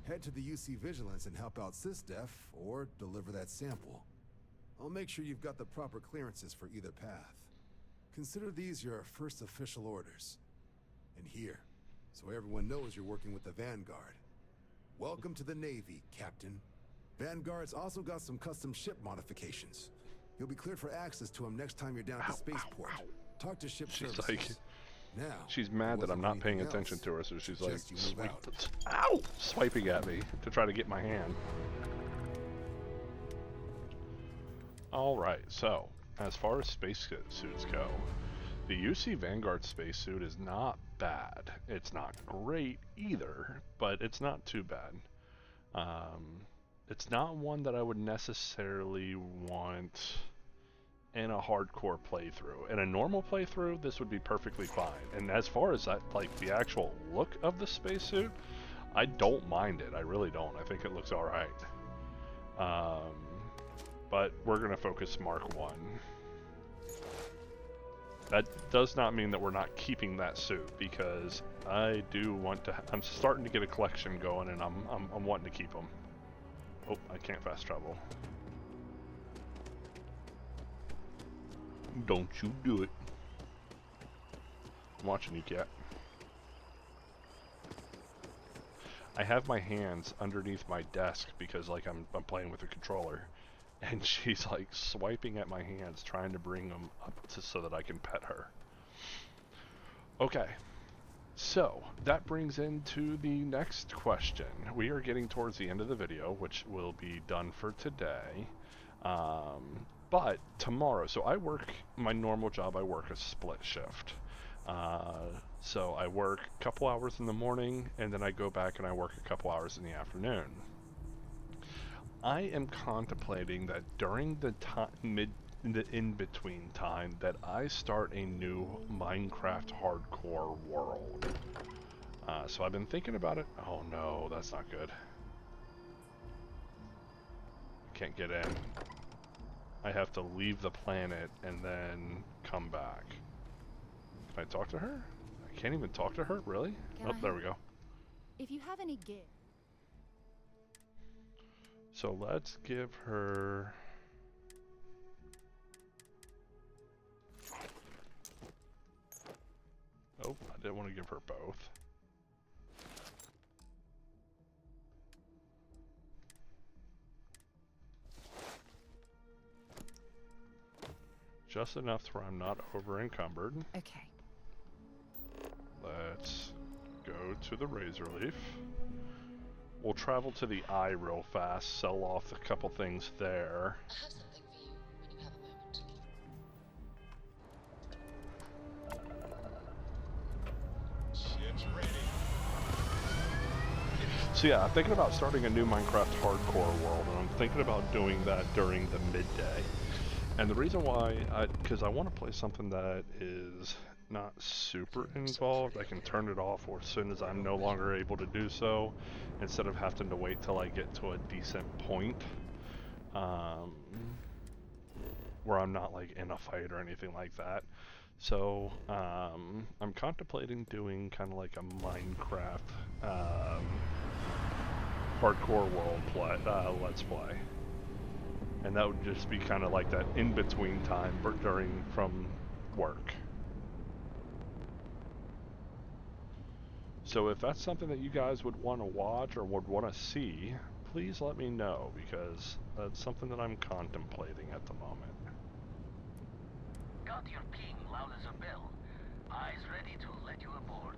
Head to the UC Vigilance and help out SysDef, or deliver that sample. I'll make sure you've got the proper clearances for either path. Consider these your first official orders. And here, so everyone knows you're working with the Vanguard. Welcome to the Navy, Captain. Vanguard's also got some custom ship modifications. You'll be cleared for access to them next time you're down at the spaceport. Talk to ship services. Like, now, she's mad that I'm not paying attention to her, so she's like, swiping at me to try to get my hand. Alright, so, as far as spacesuits go, the UC Vanguard spacesuit is not bad. It's not great either, but it's not too bad. It's not one that I would necessarily want in a hardcore playthrough. In a normal playthrough, this would be perfectly fine. And as far as that, like the actual look of the spacesuit, I don't mind it. I really don't. I think it looks all right. But we're gonna focus Mark 1. That does not mean that we're not keeping that suit, because I do want to. I'm starting to get a collection going, and I'm wanting to keep them. Oh, I can't fast travel. Don't you do it. I'm watching you, cat. I have my hands underneath my desk because like I'm playing with a controller, and she's like swiping at my hands trying to bring them up so that I can pet her. Okay, so that brings into the next question. We are getting towards the end of the video, which will be done for today. But tomorrow, so I work my normal job. I work a split shift. So I work a couple hours in the morning, and then I go back and I work a couple hours in the afternoon. I am contemplating that during the in-between time that I start a new Minecraft hardcore world. So I've been thinking about it. Oh no, that's not good. Can't get in. I have to leave the planet and then come back. Can I talk to her? I can't even talk to her? Really? Oh, there we go. If you have any gear. So let's give her... Oh, I didn't want to give her both. Just enough where I'm not over encumbered. Okay. Let's go to the Razor Leaf. We'll travel to the Eye real fast, sell off a couple things there. I have something for you when you have a moment. Ship's ready. So yeah, I'm thinking about starting a new Minecraft hardcore world, and I'm thinking about doing that during the midday. And the reason why, because I want to play something that is not super involved. I can turn it off as soon as I'm no longer able to do so, instead of having to wait till I get to a decent point, where I'm not like in a fight or anything like that. So I'm contemplating doing kind of like a Minecraft hardcore world let's play. And that would just be kind of like that in-between time from work. So if that's something that you guys would want to watch or would want to see, please let me know, because that's something that I'm contemplating at the moment. Got your ping loud as a bell. Eyes ready to let you aboard.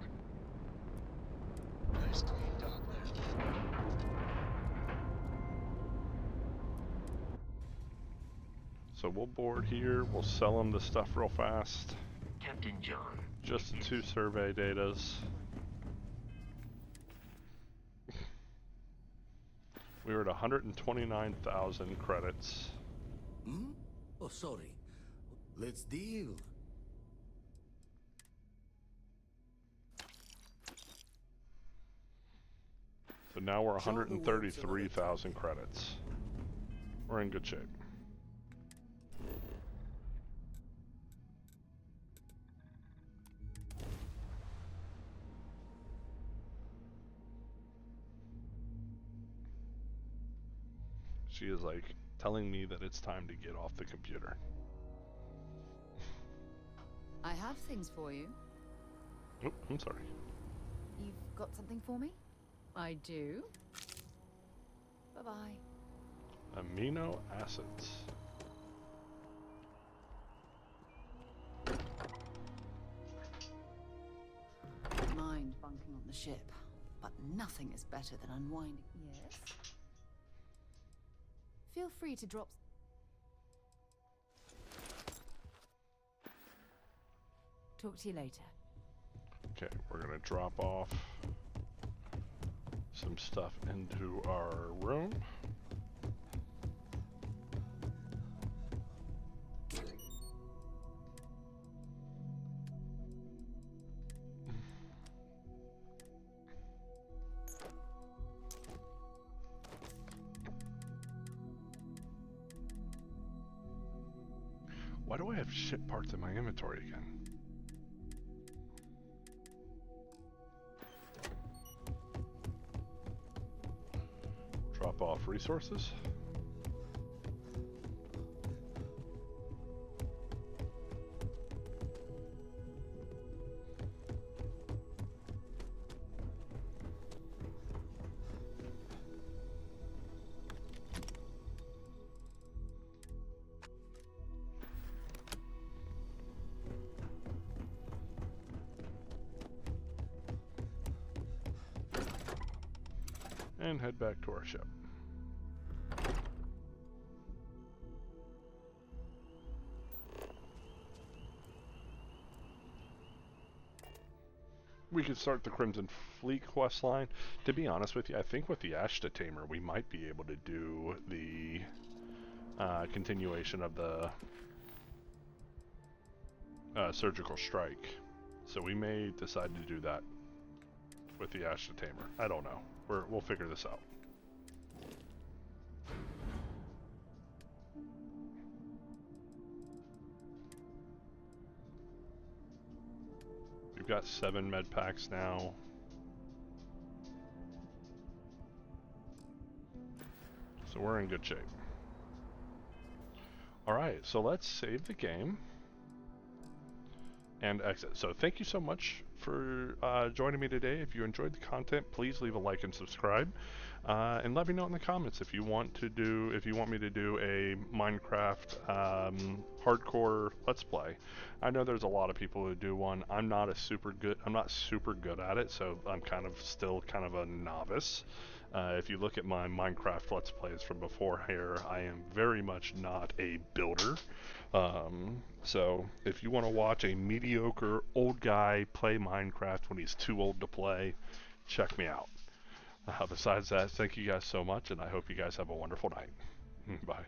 Nice clean dock there. So we'll board here, we'll sell them the stuff real fast. Captain John. Just the 2 survey datas. We were at 129,000 credits. Hmm? Oh, sorry. Let's deal. So now we're 133,000 credits. We're in good shape. She is like telling me that it's time to get off the computer. I have things for you. Oh, I'm sorry. You've got something for me? I do. Bye-bye. Amino acids. Mind bunking on the ship, but nothing is better than unwinding. Yes? Feel free to drop... Talk to you later. Okay, we're gonna drop off some stuff into our room. Why do I have shit parts in my inventory again? Drop off resources. And head back to our ship. We could start the Crimson Fleet quest line. To be honest with you, I think with the Ashta Tamer, we might be able to do the continuation of the surgical strike. So we may decide to do that with the Ashta Tamer. I don't know. We'll figure this out. We've got 7 med packs now. So we're in good shape. Alright, so let's save the game and exit. So thank you so much for joining me today. If you enjoyed the content, please leave a like and subscribe. And let me know in the comments if you want me to do a Minecraft hardcore Let's Play. I know there's a lot of people who do one. I'm not super good at it, so I'm still kind of a novice. If you look at my Minecraft Let's Plays from before here, I am very much not a builder. So if you want to watch a mediocre old guy play Minecraft when he's too old to play, check me out. Besides that, thank you guys so much, and I hope you guys have a wonderful night. Bye.